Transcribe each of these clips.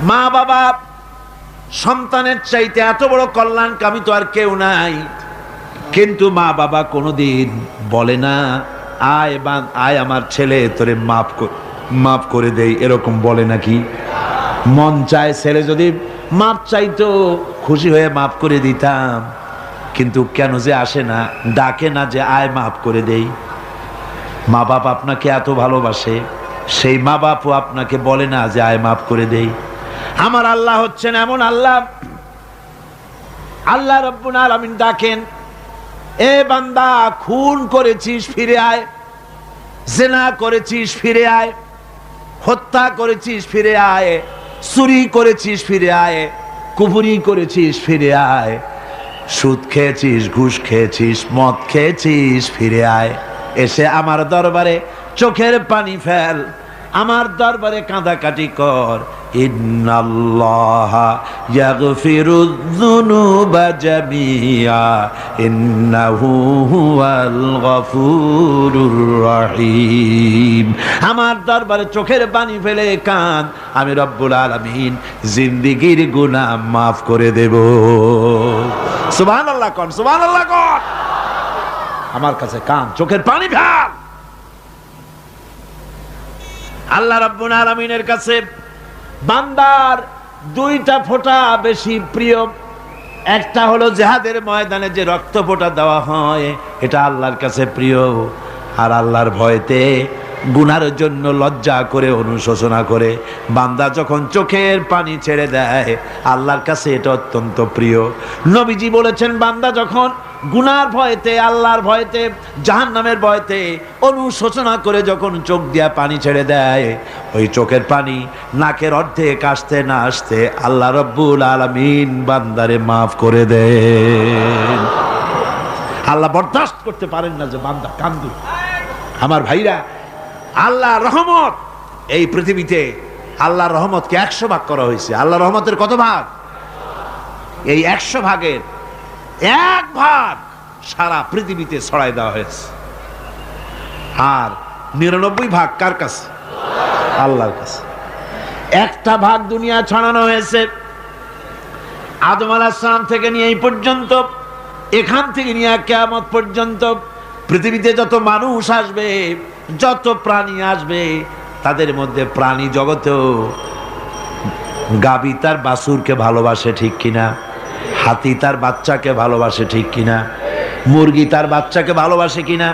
মা বাবা সন্তানের চাইতে এত বড় কল্যাণকামী তো আর কেউ নাই, কিন্তু মা বাবা কোনোদিন বলে না আয় আমার ছেলে তোরে মাফ করে দেই, এরকম বলে নাকি? মন চায় ছেলে যদি মাপ চাইতো খুশি হয়ে মাফ করে দিতাম, কিন্তু কেন যে আসে না, ডাকে না যে আয় মাফ করে দেই। মা বাপ আপনাকে এত ভালোবাসে, সেই মা বাপও আপনাকে বলে না যে আয় মাফ করে দেই। আমার আল্লাহ হচ্ছেন এমন আল্লাহ, আল্লাহ রাব্বুল আলামিন ডাকেন, এ বান্দা খুন করেছিস ফিরে আয়, জিনা করেছিস ফিরে আয়, হত্যা করেছিস ফিরে আয়, চুরি করেছিস ফিরে আয়, কুফরি করেছিস ফিরে আয়, সুদ খেয়েছিস, ঘুষ খেয়েছিস, মদ খেয়েছিস ফিরে আয়, এসে আমার দরবারে চোখের পানি ফেল, আমার দরবারে কাঁদাকাটি কর। ইন্নাল্লাহা ইয়াগফিরুয যুনুবা জামিআ ইন্নাহু হুয়াল গফুরুর রহিম। আমার দরবারে চোখের পানি ফেলে কাঁদ, আমি রব্বুল আলামিন জিন্দেগীর গুনাহ মাফ করে দেব। সুবহানাল্লাহ কোন, সুবহানাল্লাহ কোন। আমার কাছে কাঁদ, চোখের পানি ফেল। আল্লাহ রাব্বুল আলামিনের কাছে বান্দার দুইটা ফোঁটা বেশি প্রিয়। একটা হলো জিহাদের ময়দানে যে রক্ত ফোঁটা দেওয়া হয়, এটা আল্লাহর কাছে প্রিয়। আর আল্লাহর ভয়তে গুনার জন্য লজ্জা করে অনুশোচনা করে বান্দা যখন চোখের পানি ছেড়ে দেয়, আল্লাহর কাছে এটা অত্যন্ত প্রিয়। নবীজি বলেছেন, বান্দা যখন গুনার ভয়তে, আল্লাহর ভয়তে, জাহান্নামের ভয়তে অনুশোচনা করে যখন চোখ দিয়া পানি ছেড়ে দেয়, ওই চোখের পানি নাকের অর্ধেক আসতে না আসতে আল্লাহ রব্বুল আলামিন বান্দারে মাফ করে দেন। আল্লাহ বরদাস্ত করতে পারেন না যে বান্দা কান্দু। আমার ভাইরা, আল্লাহর রহমত এই পৃথিবীতে, আল্লাহর রহমতকে 100 ভাগ করা হয়েছে। আল্লাহর রহমতের কত ভাগ? এই 100 ভাগের 1 ভাগ সারা পৃথিবীতে ছড়াই দেওয়া হয়েছে। আর 99 ভাগ কার কাছে? আল্লাহর কাছে। একটা ভাগ দুনিয়া ছড়ানো হয়েছে আদম আলাইহিস সালাম থেকে নিয়ে এই পর্যন্ত, এখান থেকে নিয়ে কিয়ামত পর্যন্ত পৃথিবীতে যত মানুষ আসবে, যত প্রাণী আসবে, তাদের মধ্যে প্রাণী জগতেও গাভী তার বাছুরকে ভালোবাসে, ঠিক কিনা? হাতি তার বাচ্চাকে ভালোবাসে, ঠিক কিনা? মুরগি তার বাচ্চাকে ভালোবাসে কিনা?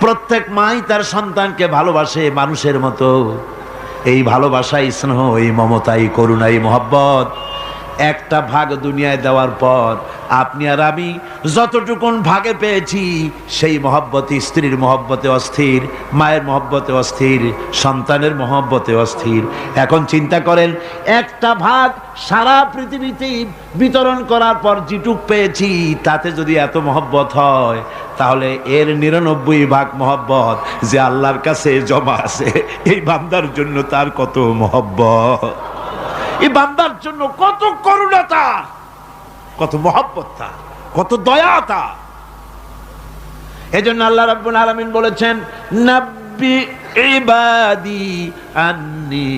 প্রত্যেক মাই তার সন্তানকে ভালোবাসে মানুষের মতো। এই ভালোবাসা, স্নেহ, এই মমতা, এই করুণা, এই মহব্বত একটা ভাগ দুনিয়ায় দেওয়ার পর আপনি আর আমি যতটুকুন ভাগে পেয়েছি, সেই মহব্বতে, স্ত্রীর মহব্বতে অস্থির, মায়ের মহব্বতে অস্থির, সন্তানের মহব্বতে অস্থির। এখন চিন্তা করেন, একটা ভাগ সারা পৃথিবীতে বিতরণ করার পর যেটুক পেয়েছি, তাতে যদি এত মহব্বত হয়, তাহলে এর 99 ভাগ মহব্বত যে আল্লাহর কাছে জমা আছে, এই বান্দার জন্য তার কত মহব্বত, এই বান্দার জন্য কত করুণা তার, কত মহব্বত তার, কত দয়া তার। এজন্য আল্লাহ রাব্বুল আলামিন বলেছেন, নাব্বি ইবাদি আন্নি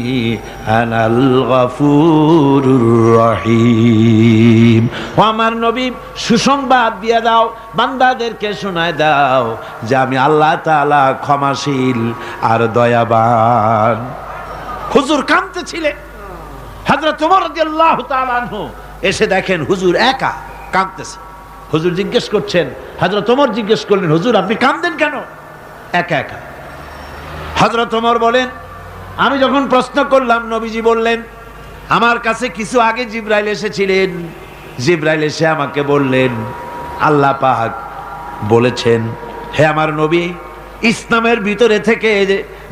আনাল গফুরুর রহিম। ও আমার নবী, সুসংবাদ দিয়ে দাও, বান্দাদেরকে শোনায় দাও যে আমি আল্লাহ তাআলা ক্ষমাশীল আর দয়াবান। হুজুর কাঁদতেছিলেন, হযরত ওমর রাদিয়াল্লাহু তাআলা আনহু এসে দেখেন হুজুর একা কাঁদতেছে। হুজুর জিজ্ঞেস করছেন, হযরত ওমর জিজ্ঞেস করলেন, হুজুর আপনি কাঁদেন কেন একা একা? হযরত ওমর বলেন, আমি যখন প্রশ্ন করলাম, নবীজি বললেন, আমার কাছে কিছু আগে জিবরাইল এসেছিলেন। জিবরাইল এসে আমাকে বললেন, আল্লাহ পাক বলেছেন, হে আমার নবী, ইসলামের ভিতরে থেকে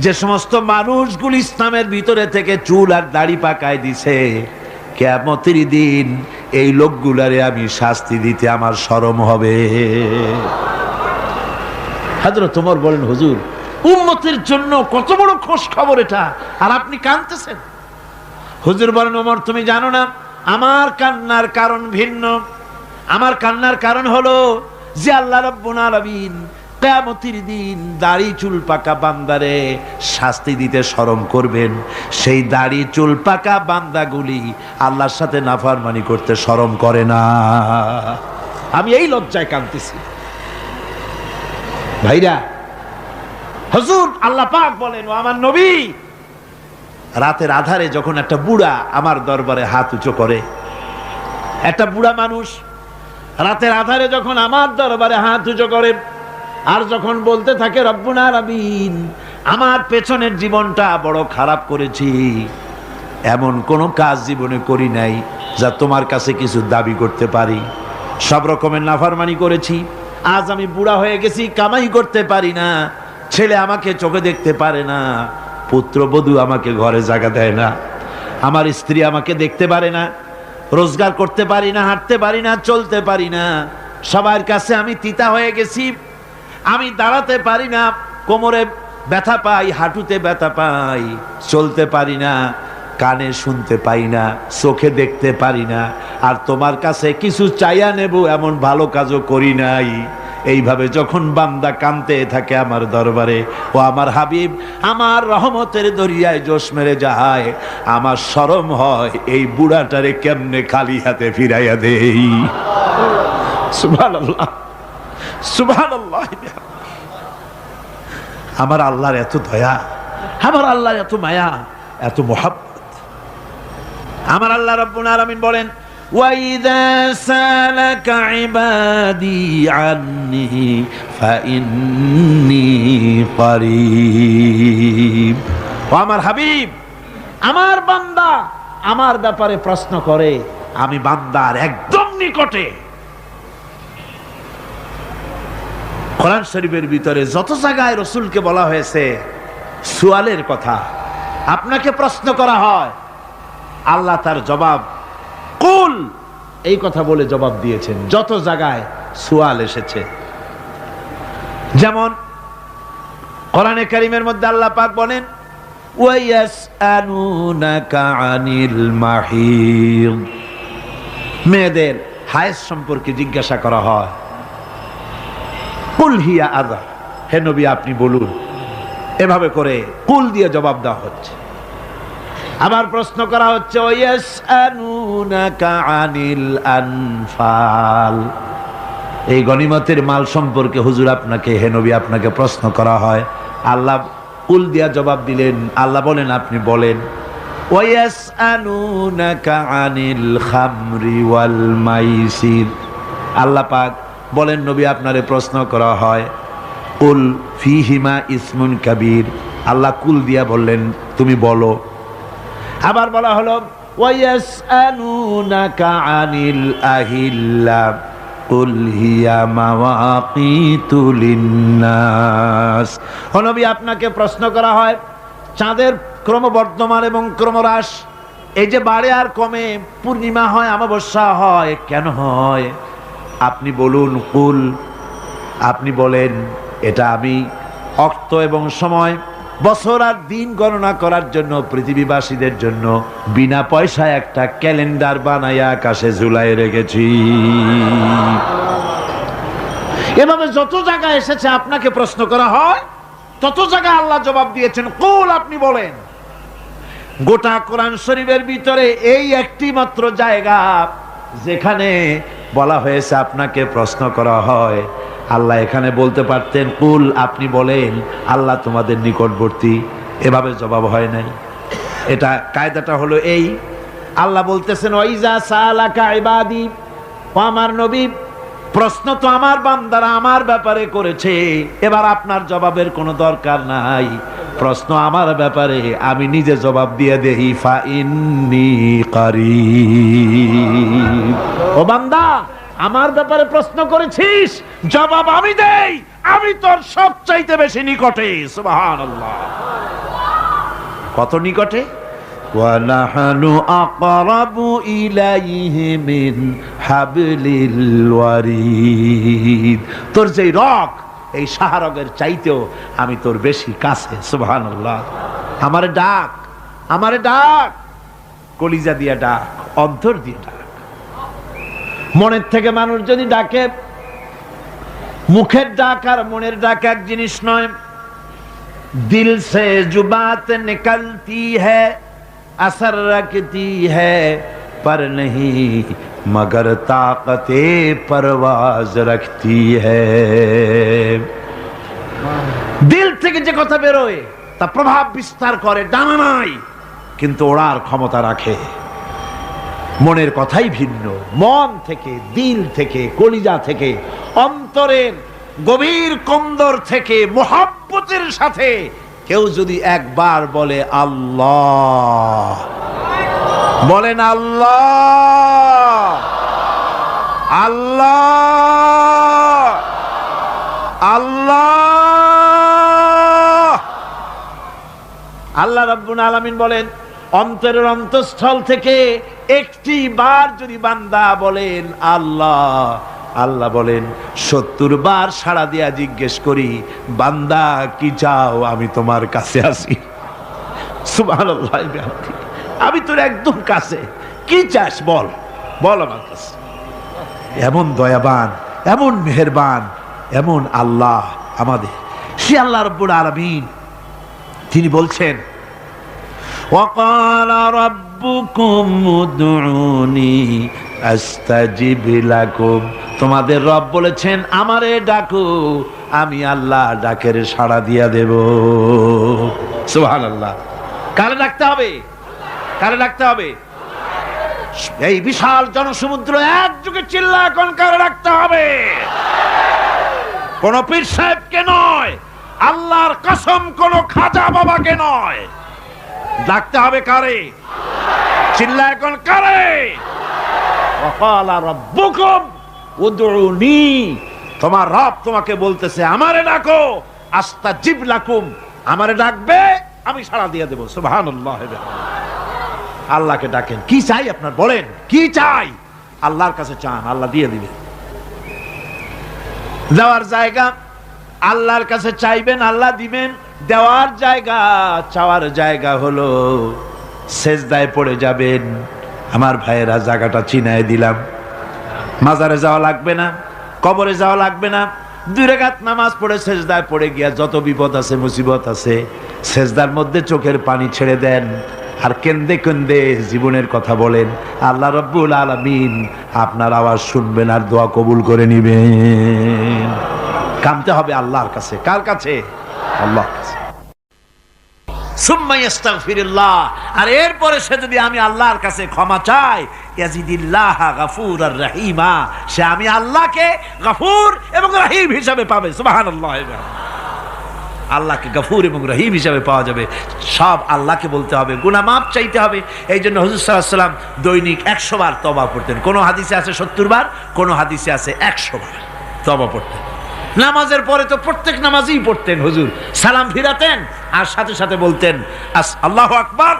যে সমস্ত মানুষগুলো ইসলামের ভিতরে থেকে চুল আর দাড়ি পাকায় দিছে, কিয়ামতের দিন এই লোকগুলারে আমি শাস্তি দিতে আমার শরম হবে। হযরত ওমর বলেন, হুজুর উম্মতের জন্য কত বড় খোশ খবর এটা, আর আপনি কাঁদতেছেন। হুজুর বলেন, ওমর তুমি জানো না, আমার কান্নার কারণ ভিন্ন। আমার কান্নার কারণ হলো যে আল্লাহ রাব্বুল আলামিন কিয়ামতের দিন দাড়ি চুল পাকা বান্দারে শাস্তি দিতে শরম করবেন, সেই দাড়ি চুল পাকা বান্দাগুলি আল্লাহর সাথে নাফরমানি করতে শরম করে না। আমি এই লজ্জায় কাঁদতেছি ভাইরা। হুজুর আল্লাহ পাক বলেন, ও আমার নবী, রাতের আধারে যখন একটা বুড়া আমার দরবারে হাত উঁচু করে, একটা বুড়া মানুষ রাতের আধারে যখন আমার দরবারে হাত উঁচু করে আর যখন বলতে থাকে রব্বুনা রাবিন, আমার পেছনের জীবনটা বড় খারাপ করেছি, এমন কোনো কাজ জীবনে করি নাই যা তোমার কাছে কিছু দাবি করতে পারি, সব রকমের নাফরমানি করেছি, আজ আমি বুড়া হয়ে গেছি, কামাই করতে পারি না, ছেলে আমাকে চোখে দেখতে পারে না, পুত্রবধূ আমাকে ঘরে জায়গা দেয় না, আমার স্ত্রী আমাকে দেখতে পারে না, রোজগার করতে পারি না, হাঁটতে পারি না, চলতে পারি না, সবার কাছে আমি তিতা হয়ে গেছি, আমি দাঁড়াতে পারি না, কোমরে ব্যথা পাই, হাঁটুতে ব্যথা পাই, চলতে পারি না, কানে শুনতে পাই না, চোখে দেখতে পারি না, আর তোমার কাছে কিছু চাইয়া নেব এমন ভালো কাজও করি নাই। এইভাবে যখন বান্দা কাঁদতে থাকে আমার দরবারে, ও আমার হাবিব আমার রহমতের দরিয়ায় জোশ মেরে যায়, আমার শরম হয় এই বুড়াটারে কেমনে খালি হাতে ফিরাইয়া দেই। সুবহানাল্লাহ, সুবহানাল্লাহ। আমার আল্লাহর এত দয়া, আমার আল্লাহর এত মায়া, এত মোহাব্বত। আমার আল্লাহ রাব্বুল আলামিন বলেন, وَإِذَا سَأَلَكَ عِبَادِي عَنِّي فَإِنِّي قَرِيبٌ। ও আমার হাবিব, আমার বান্দা আমার ব্যাপারে প্রশ্ন করে, আমি বান্দার একদম নিকটে। কোরআন শরীফের ভিতরে যত জায়গায় রাসূলকে বলা হয়েছে সুয়ালের কথা, আপনাকে প্রশ্ন করা হয়, আল্লাহ তার জবাব কুল এই কথা বলে জবাব দিয়েছেন। যত জায়গায় সুয়াল এসেছে, যেমন কোরআনে কারীমের মধ্যে আল্লাহ পাক বলেন, ওয়ায়াসআলুনাকা আনিল মাহিদ, মেয়েদের হায়েজ সম্পর্কে জিজ্ঞাসা করা হয়, কুল হিয়া আযা, হে নবী আপনি বলুন। এভাবে করে কুল দিয়ে জবাব দেওয়া হচ্ছে। আবার প্রশ্ন করা হচ্ছে, ওয়ায়াসআলুনাকা আনিল আনফাল, এই গনিমতের মাল সম্পর্কে হুজুর আপনাকে, হে নবী আপনাকে প্রশ্ন করা হয়। আল্লাহ কুল দিয়া জবাব দিলেন, আল্লাহ বলেন আপনি বলেন। ওয়ায়াসআলুনাকা আনিল খামরি ওয়াল মাইসির, আল্লাহ পাক বলেন নবী আপনারে প্রশ্ন করা হয়, কুল ফিহিমা ইসমুন কাবীর, আল্লাহ কুল দিয়া বললেন তুমি বলো। আবার বলা হলো, ওয়ায়াসআলুনাকা আনিল আহিল্লা কুল হিয়া মাওয়াকিতু লিন্নাস, ও নবী আপনাকে প্রশ্ন করা হয় চাঁদের ক্রমবর্ধমান এবং ক্রমহ্রাস, এই যে বাড়ে আর কমে, পূর্ণিমা হয় অমাবস্যা হয়, কেন হয়? আপনি বলুন কুল, আপনি বলেন এটা আমি অক্ত এবং সময়, বছর আর দিন গণনা করার জন্য পৃথিবীবাসীদের জন্য বিনা পয়সায় একটা ক্যালেন্ডার বানাইয়া আকাশে ঝুলাই রেখেছি। এভাবে যত জায়গায় এসেছে আপনাকে প্রশ্ন করা হয়, তত জায়গায় আল্লাহ জবাব দিয়েছেন কুল, আপনি বলেন। গোটা কোরআন শরীফের ভিতরে এই একটি মাত্র জায়গা যেখানে বলা হয়েছে আপনাকে প্রশ্ন করা হয়, আল্লাহ এখানে বলতে পারতেন কুল আপনি বলেন, আল্লাহ তোমাদের নিকটবর্তী, এভাবে জবাব হয় নাই। এটা কায়দাটা হলো এই, আল্লাহ বলতেছেন ওয়াইজা সালাকা ইবাদি, ও আমার নবী প্রশ্ন তো আমার বান্দারা আমার ব্যাপারে করেছে, এবার আপনার জবাবের কোনো দরকার নাই, প্রশ্ন আমার ব্যাপারে, আমি নিজে জবাব দিয়ে দেই, ফা ইন্নী কারীব। ও বান্দা আমার ব্যাপারে প্রশ্ন করেছিস, জবাব আমি দেই, আমি তোর সবচাইতে বেশি নিকটে। সুবহানাল্লাহ, কত নিকটে? ওয়া নাহনু আকরাবু ইলাইহি মিন হাবলিল ওয়ারিদ, তোর যেই রগ, এই শাহরগের চাইতেও আমি তোর বেশি কাছে। সুবহানাল্লাহ, আমারে ডাক, আমারে ডাক, কলিজা দিয়ে ডাক, অন্তর দিয়ে ডাক। মনের থেকে মানুষ যদি ডাকে, মুখের ডাক আর মনের ডাক এক জিনিস নয়। दिल से जो बात निकलती है असर रखती है पर नहीं मगर ताकते परवाज रखती है। दिल থেকে যে কথা বেরোয় তা প্রভাব বিস্তার করে, ডানা নাই কিন্তু ওড়ার ক্ষমতা রাখে। মনের কথাই ভিন্ন। মন থেকে, দিল থেকে, কলিজা থেকে, অন্তরের গভীর কন্দর থেকে মোহাব্বতের সাথে কেউ যদি একবার বলে আল্লাহ, বলেন আল্লাহ, আল্লাহ, আল্লাহ, আল্লাহ রাব্বুল আলামিন বলেন অন্তরের অন্তঃস্থল থেকে একটি বার যদি বান্দা বলেন আল্লাহ, আল্লাহ বলেন 70 বার সাড়া দিয়া জিজ্ঞেস করি বান্দা কি চাও, আমি তোমার কাছে আছি। সুবহানাল্লাহ, আমি তোর একদম কাছে, কি চাস বল, বল আমার কাছে। এমন দয়াবান, এমন মেহেরবান, এমন আল্লাহ আমাদের। সে আল্লাহ রাব্বুল আলামিন তিনি বলছেন وقال ربكم ادعوني استجب لكم। তোমাদের রব বলেছেন আমারে ডাকো, আমি আল্লাহ ডাকের সাড়া দিয়া দেব। সুবহানাল্লাহ। কারে ডাকতে হবে? কারে ডাকতে হবে? এই বিশাল জনসমুদ্র একযোগে চিল্লা কোন কারে ডাকতে হবে? কোন পীর সাহেবকে নয়, আল্লাহর কসম কোন খাজা বাবাকে নয়, ডাকতে হবে কারে? চিল্লা এখন কারে? ওয়াকালা রাব্বুকুম উদউনি, তোমার রব তোমাকে বলতেছে আমারে ডাকো, আস্তাজিব লাকুম, আমারে ডাকবে আমি সাড়া দিয়ে দেব। সুবহানাল্লাহ। আল্লাহকে ডাকেন। কি চাই আপনার বলেন, কি চাই? আল্লাহর কাছে চান, আল্লাহ দিয়ে দিবে। দেওয়ার জায়গা আল্লাহর কাছে চাইবেন, আল্লাহ দিবেন। দেওয়ার জায়গা, চাওয়ার জায়গা হলো সেজদায় পড়ে যাবেন। আমার ভাইয়েরা জায়গাটা চিনায় দিলাম। মাজারে যাওয়া লাগবে না, কবরে যাওয়া লাগবে না। 2 রাকাত নামাজ পড়ে সেজদায় পড়ে গিয়া যত বিপদ আছে, মুসিবত আছে, সেজদার মধ্যে চোখের পানি ছেড়ে দেন আর কেন্দে কেন্দে জীবনের কথা বলেন। আল্লাহ রাব্বুল আলামিন আপনার আওয়াজ শুনবেন আর দোয়া কবুল করে নিবেন। কামতে হবে আল্লাহর কাছে। কার কাছে? আল্লাহর কাছে। সুম্মা ইস্তাগফিরুল্লাহ, আর এরপরে সে যদি আমি আল্লাহর কাছে ক্ষমা চাই, ইয়াজিদিল্লাহ গাফুরার রহিমা, সে আমি আল্লাহকে গফুর এবং রহিম হিসাবে পাবে। সুবহানাল্লাহ। আল্লাহকে গফুর এবং রহিম হিসাবে পাওয়া যাবে। সব আল্লাহকে বলতে হবে, গুনাহ মাফ চাইতে হবে। এই জন্য হুজুর সাল্লাল্লাহু আলাইহি ওয়াসাল্লাম দৈনিক 100 বার তওবা পড়তেন। কোন হাদিসে আছে 70 বার, কোন হাদিসে আছে 100 বার তওবা পড়তেন। নামাজের পরে তো প্রত্যেক নামাজই পড়তেন হুজুর, সালাম ফিরাতেন আর সাথে সাথে বলতেন আল্লাহু আকবার,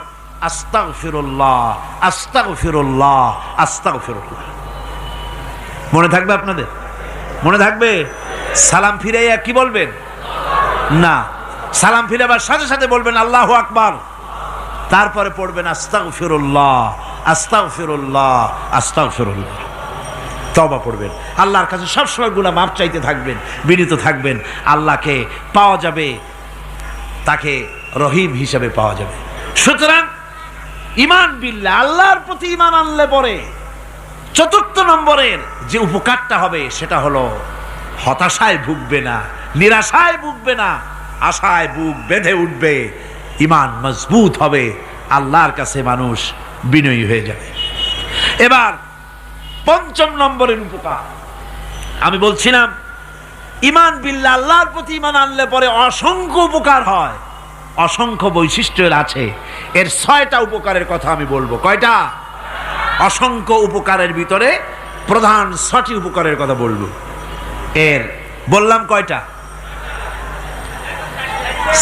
আস্তাগফিরুল্লাহ, আস্তাগফিরুল্লাহ, আস্তাগফিরুল্লাহ। মনে থাকবে আপনাদের? মনে থাকবে? সালাম ফিরাইয়া কি বলবেন? না, সালাম ফিরাবার সাথে সাথে বলবেন আল্লাহু আকবার, তারপরে পড়বেন আস্তাগফিরুল্লাহ, আস্তাগফিরুল্লাহ, আস্তাগফিরুল্লাহ। তওবা পড়বেন। আল্লাহর কাছে সবসময় গুনাহ মাফ চাইতে থাকবেন, বিনীত থাকবেন। আল্লাহকে পাওয়া যাবে, তাকে রহিম হিসাবে পাওয়া যাবে। সুতরাং ঈমান বিল্লাহ, আল্লাহর প্রতি ঈমান আনলে পরে 4th নম্বরের যে উপকারটা হবে সেটা হলো হতাশায় ভুগবে না, নিরাশায় ভুগবে না, আশায় বুক বেঁধে উঠবে। ঈমান মজবুত হবে, আল্লাহর কাছে মানুষ বিনয়ী হয়ে যাবে। এবার 5ম নম্বরের উপকার আমি বলছিলাম, ঈমান বিল্লাহ, আল্লাহর প্রতি ঈমান আনলে পরে অসংখ্য উপকার হয়, অসংখ্য বৈশিষ্ট্য আছে। এর 6টা উপকারের কথা আমি বলবো। কয়টা? অসংখ্য উপকারের ভিতরে প্রধান 6টি উপকারের কথা বলবো। এর বললাম কয়টা?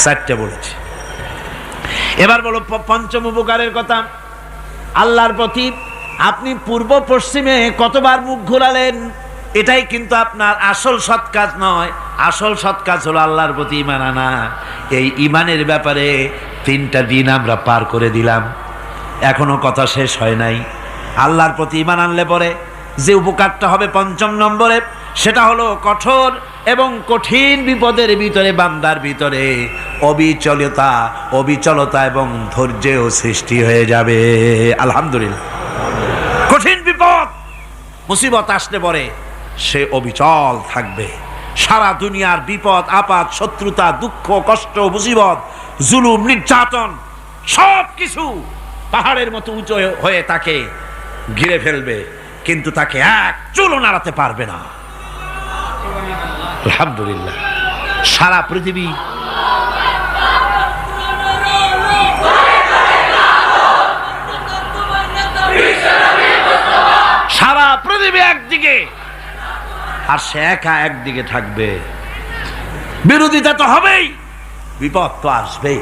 4টে বলেছি। এবার বলো 5ম উপকারের কথা। আল্লাহর প্রতি আপনি পূর্ব পশ্চিমে কতবার মুখ ঘোরালেন, এটাই কিন্তু আপনার আসল সৎ কাজ নয়। আসল সৎ কাজ হলো আল্লাহর প্রতি ঈমান আনা। এই ঈমানের ব্যাপারে 3টা দিন আমরা পার করে দিলাম, এখনো কথা শেষ হয় নাই। আল্লাহর প্রতি ঈমান আনলে পরে যে উপকারটা হবে 5ম নম্বরে, সেটা হলো কঠোর এবং কঠিন বিপদের ভিতরে বান্দার ভিতরে অবিচলতা এবং ধৈর্যেও সৃষ্টি হয়ে যাবে। আলহামদুলিল্লাহ। কঠিন বিপদ মুসিবত আসলে পরে সে অবিচল থাকবে। সারা দুনিয়ার বিপদ আপদ, শত্রুতা, দুঃখ, কষ্ট, মুসিবত, জুলুম, নির্যাতন সব কিছু পাহাড়ের মতো উঁচু হয়ে তাকে ঘিরে ফেলবে, কিন্তু তাকে এক চুলও নাড়াতে পারবে না। আলহামদুলিল্লাহ। সারা পৃথিবী একদিকে আর সে একা একদিকে থাকবে। বিরোধিতা তো হবেই, বিপদ তো আসবেই।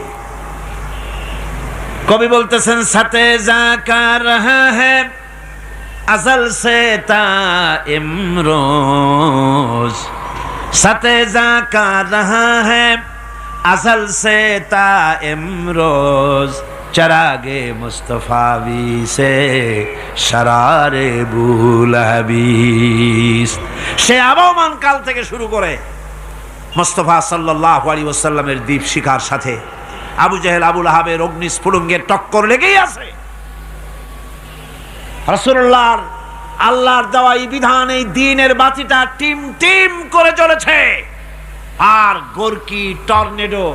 কবি বলতেছেন সাথে জাকা রহা হ্যায় अज़ल से ता इमरोज सतेजा का रहा है अज़ल से ता इमरोज चरागे मुस्तफावी से शरारे बुलहबीस। সে আবহমান কাল থেকে শুরু করে মুস্তাফা সাল্লাল্লাহু আলাইহি ওয়াসাল্লামের দীপ শিখার সাথে আবু জেহেল, আবু লাহাবের অগ্নিস্ফুলিঙ্গের টক্কর লেগেই আছে। রাসূলুল্লাহর আল্লাহর দেওয়া এই বিধান, এই দ্বীনের বাতিটা টিম টিম করে চলেছে। আর গোরকি, টর্নেডো,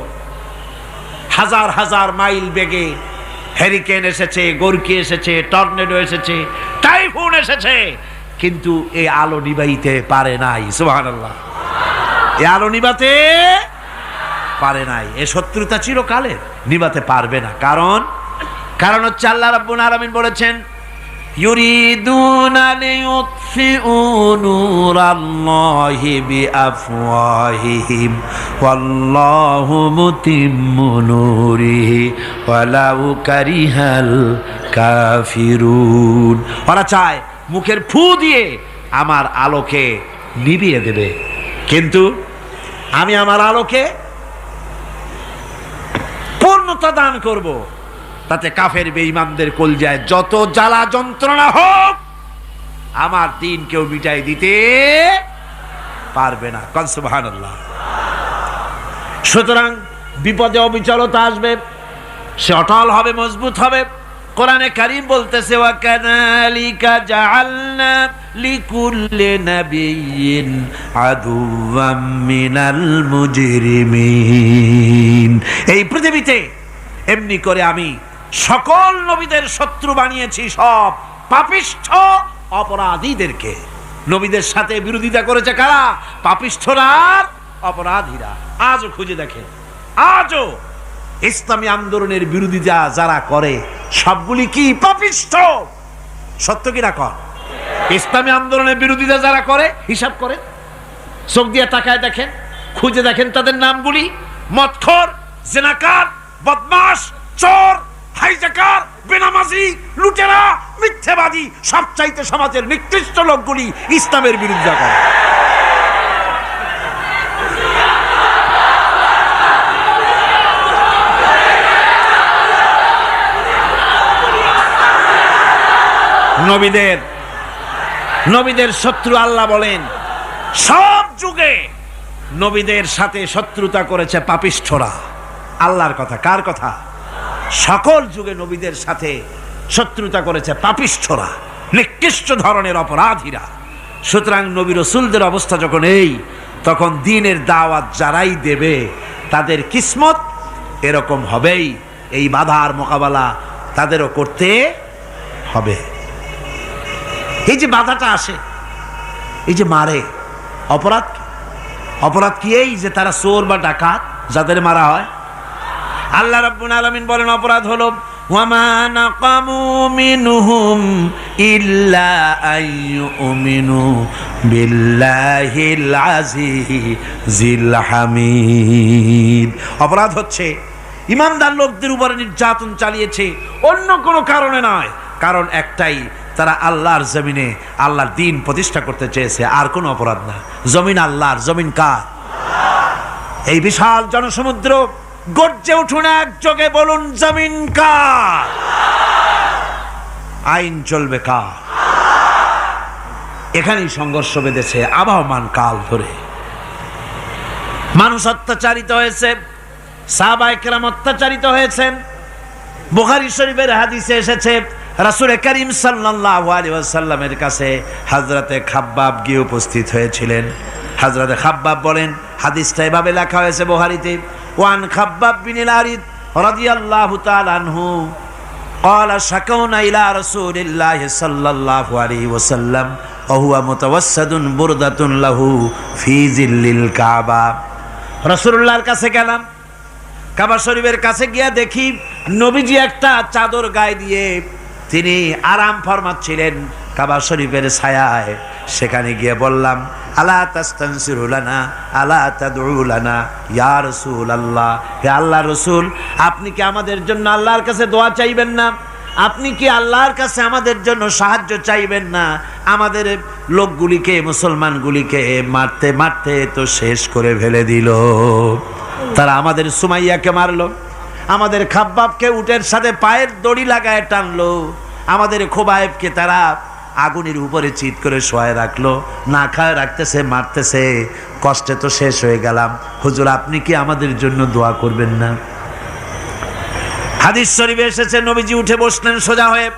হাজার হাজার মাইল বেগে হ্যারিকেন এসেছে, গোরকি এসেছে, টর্নেডো এসেছে, টাইফুন এসেছে, কিন্তু এই আলো নিবাইতে পারে নাই। সুবহানাল্লাহ। এই আলো নিবাতে পারে নাই। এই শত্রুতা চিরকালের, নিবাতে পারবে না। কারণ হচ্ছে আল্লাহ রাব্বুল আলামিন বলেছেন ইউরিদুনা লিইউতফিউ নূরাল্লাহি বিআফওয়াহিহিম ওয়াল্লাহু মুতিম্মু নূরিহি ওয়ালাউ কারিহাল কাফিরুন। ওরা চায় মুখের ফু দিয়ে আমার আলোকে নিভিয়ে দেবে, কিন্তু আমি আমার আলোকে পূর্ণতা দান করব। তাতে কাফের বেঈমানদের কলজায় যত জ্বালা যন্ত্রণা হোক, আমার দ্বীন কেউ মিটাই দিতে পারবে না। সুবহানাল্লাহ। সুতরাং বিপদে অবিচলতা আসবে, সে অটল হবে, মজবুত হবে। কোরআনে কারীম বলতেছে ওয়া কাযালিকা জাআলনা লিকুল্লি নাবিয়্যিন আদুওয়াম মিনাল মুজরিমিন। এই পৃথিবীতে এমনি করে আমি সকল নবীদের শত্রু বানিয়েছি, সব পাপিষ্ঠ অপরাধীদেরকে। নবীদের সাথে বিরোধিতা করেছে কারা? পাপিষ্ঠরা, অপরাধীরা। আজও খুঁজে দেখেন, আজও ইসলামী আন্দোলনের বিরোধিতা যারা করে সবগুলি কি পাপিষ্ঠ? সত্য কিনা কর? ইসলামী আন্দোলনের বিরোধিতা যারা করে হিসাব করে, চোখ দিয়ে তাকায় দেখেন, খুঁজে দেখেন তাদের নামগুলি। মদখোর, জিনাকার, বদমাশ, চোর, হাইজাকার, বেনামাজি, লুটেরা, মিথ্যাবাদী, সবচাইতে সমাজের নিকৃষ্ট লোকগুলি ইসলামের বিরোধিতা করে। নবীদের শত্রু আল্লাহ বলেন সব যুগে নবীদের সাথে শত্রুতা করেছে পাপিষ্ঠরা। আল্লাহর কথা, কার কথা? সকল যুগে নবীদের সাথে শত্রুতা করেছে পাপিষ্ঠরা, নিকৃষ্ট ধরনের অপরাধীরা। সুতরাং নবী রাসূলদের অবস্থা যখন এই, তখন দ্বীনের দাওয়াত যারাই দেবে তাদের কিসমত এরকম হবেই। এই বাধার মোকাবেলা তাদেরও করতে হবে। এই যে বাধাটা আসে, এই যে মারে, অপরাধ কি? এই যে তারা চোর বা ডাকাত, যাদের মারা হয়। আল্লাহ রাব্বুল আলামিন বলেন অপরাধ হলো ওয়ামা নাকামু মিনহুম ইল্লা আইয়ুমিনু বিল্লাহিল আজিজিল হামিদ। অপরাধ হচ্ছে ইমানদার লোকদের উপরে নির্যাতন চালিয়েছে, অন্য কোনো কারণে নয়। কারণ একটাই, তারা আল্লাহর জমিনে আল্লাহর দ্বীন প্রতিষ্ঠা করতে চেয়েছে, আর কোনো অপরাধ না। জমিন আল্লাহর, জমিন কার? এই বিশাল জনসমুদ্র গর্জে উঠুন একযোগে, বলুন জমিন কার? আইন চলবে কার? এখানেই সংঘর্ষ বেঁধেছে আবহমান কাল ধরে। মানুষ অত্যাচারিত হয়েছে, সাহাবায়ে কেরাম অত্যাচারিত হয়েছেন। বুখারী শরীফের হাদিসে এসেছে রাসূল করিম সাল্লাল্লাহু আলাইহি ওয়াসাল্লামের কাছে হযরতে খাব্বাব গিয়ে উপস্থিত হয়েছিলেন। হযরতে খাব্বাব বলেন, হাদিসটা এভাবে লেখা হয়েছে বুখারীতে, ওয়ান খাব্বাব বিন আরিদ রাদিয়াল্লাহু তাআলা আনহু قال شكونا إلى رسول الله صلى الله عليه وسلم وهو متوسد بردة له في ظل الكعبة। রাসূলুল্লাহর কাছে গেলাম, কাবা শরীফের কাছে গিয়া দেখি নবীজি একটা চাদর গায়ে দিয়ে তিনি আরাম ফরমাচ্ছিলেন কাবা শরীফের ছায়ায়। সেখানে গিয়ে বললাম, আলা তাস্তানসিরু লানা আলা তাদউ লানা ইয়া রাসূলুল্লাহ, হে আল্লাহর রাসূল, আপনি কি আমাদের জন্য আল্লাহর কাছে দোয়া চাইবেন না? আপনি কি আল্লাহর কাছে আমাদের জন্য সাহায্য চাইবেন না? আমাদের লোকগুলিকে, মুসলমানগুলিকে মারতে মারতে তো শেষ করে ফেলে দিল। তারা আমাদের সুমাইয়াকে মারলো, আমাদের খাব্বাবকে উটের সাথে পায়ের দড়ি লাগায় টানলো, আমাদের খোবায়েবকে তারা আগুনের উপরে চিৎ করে শোয়ায় রাখলো, না খায় রাখতেছে, মারতেছে, কষ্টে তো শেষ হয়ে গেলাম। হুজুর, আপনি কি আমাদের জন্য দোয়া করবেন না? হাদিস শরীফে এসেছে নবীজি উঠে বসলেন সোজা হয়ে।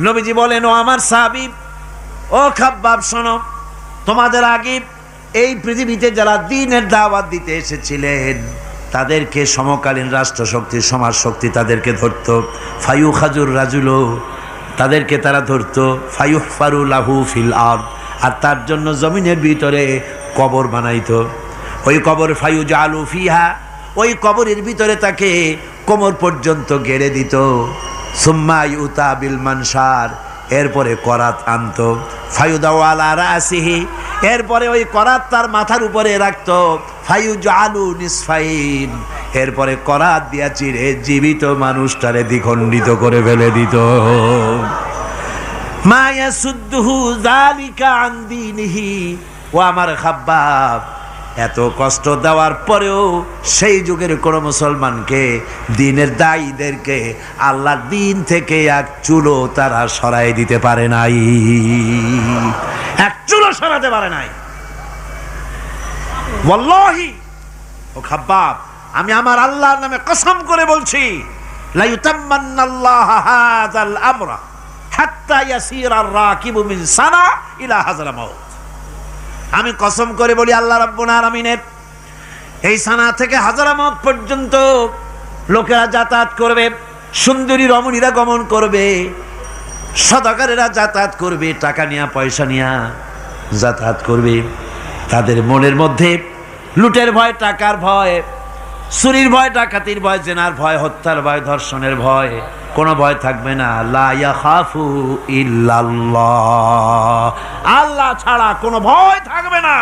নবীজি বলেন, ও আমার সাহাবী, ও খাব্বাব, শোনো, তোমাদের আগে এই পৃথিবীতে যারা দ্বীনের দাওয়াত দিতে এসেছিলেন তাদেরকে সমকালীন রাষ্ট্রশক্তি, সমাজ শক্তি তাদেরকে ধরত। ফায়ুখাজুর রাজুলো, তাদেরকে তারা ধরত। ফায়ুহফারু লাহু ফিল আরদ, আর তার জন্য জমিনের ভিতরে কবর বানাইতো। ওই কবর ফায়ুজালু ফিহা, ওই কবরের ভিতরে তাকে কোমর পর্যন্ত গেড়ে দিত। সুম্মা ইউতা বিল মানশার, এরপরে করাত আনতো। ফায়ুদাউ আলা রাসিহি, এরপরে ওই করাত তার মাথার উপরে রাখতো। ফায়ুজালু নিসফাইন, এরপরে করাত দিয়া চিরে জীবিত মানুষটারে দ্বিখণ্ডিত করে ফেলে দিত। মা ইয়াসুদ্দুহু যালিকা আন দীনিহি, ও আমার খাব্বাব, এত কষ্ট দেওয়ার পরেও সেই যুগের কোন মুসলমানকে, দ্বীনের দায়ীদেরকে আল্লাহর দ্বীন থেকে এক চুলো তারা সরাই দিতে পারে নাই, এক চুলো সরাতে পারে নাই। ওয়াল্লাহি, ও খাব্বাব, আমি আমার আল্লাহর নামে কসম করে বলছি, লা ইউতাম্মান্নাল্লাহু হাযাল আমরা হাত্তা ইয়াসিরার রাকিবু মিন সানা ইলা হাযরামাউত। আমি কসম করে বলি, আল্লাহ রাব্বুল আলামিনের এই সানা থেকে হাজারামত পর্যন্ত লোকেরা যাতায়াত করবে, সুন্দরী রমণীরা গমন করবে, সদাগরেরা যাতায়াত করবে, টাকা নিয়া পয়সা নিয়া যাতায়াত করবে। তাদের মনের মধ্যে লুটের ভয়, টাকার ভয়, চুরির ভয়, ডাকাতির ভয়, জেনার ভয়, হত্যার ভয়, ধর্ষণের ভয়, কোনো ভয় থাকবে না। লা ইয়াখাফু ইল্লাল্লাহ, আল্লাহ ছাড়া কোনো ভয় থাকবে না।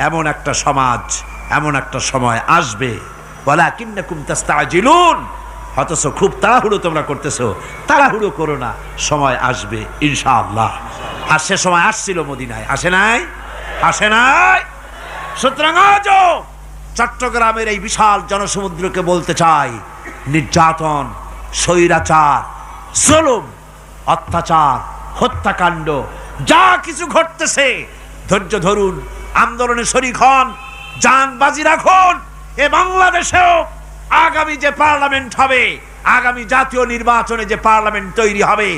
এমন একটা সমাজ, এমন একটা সময় আসবে। ওয়ালাকিন্নাকুম তাস্তাজিলুন, অথচ খুব তাড়াহুড়ো তোমরা করতেছো। তাড়াহুড়ো করো না, সময় আসবে ইনশাআল্লাহ। আর সে সময় আসছিল মদিনায়, আসে নাই? আসে নাই? সুতরাং আজও চট্টগ্রামের এই বিশাল জনসমুদ্রকে বলতে চাই, নির্যাতন, স্বৈরাচার, জুলুম, অত্যাচার, হত্যাকাণ্ড যা কিছু ঘটতেছে, ধৈর্য ধরুন, আন্দোলনে শরীক হন, জান বাজি রাখুন। এ বাংলাদেশেও আগামী যে পার্লামেন্ট হবে, আগামী জাতীয় নির্বাচনে যে পার্লামেন্ট তৈরি হবে,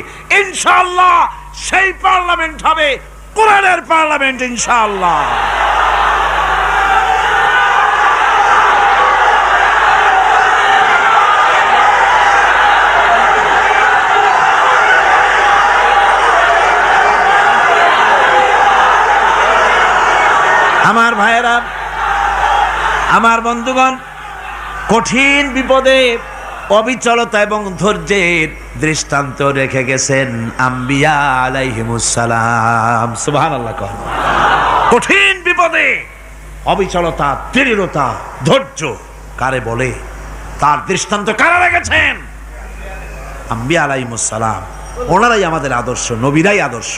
ইনশাআল্লাহ সেই পার্লামেন্ট হবে কোরআনের পার্লামেন্ট, ইনশাআল্লাহ। আমার ভাইয়েরা, আমার বন্ধুগণ, কঠিন বিপদে অবিচলতা এবং ধৈর্যের দৃষ্টান্ত রেখে গেছেন আম্বিয়া আলাইহিমুস সালাম। সুবহানাল্লাহ। কঠিন বিপদে অবিচলতা, দৃঢ়তা, ধৈর্য কারে বলে, তার দৃষ্টান্ত কারা রেখেছেন? আম্বিয়া আলাইহিমুস সালাম। ওনারাই আমাদের আদর্শ, নবীরাই আদর্শ।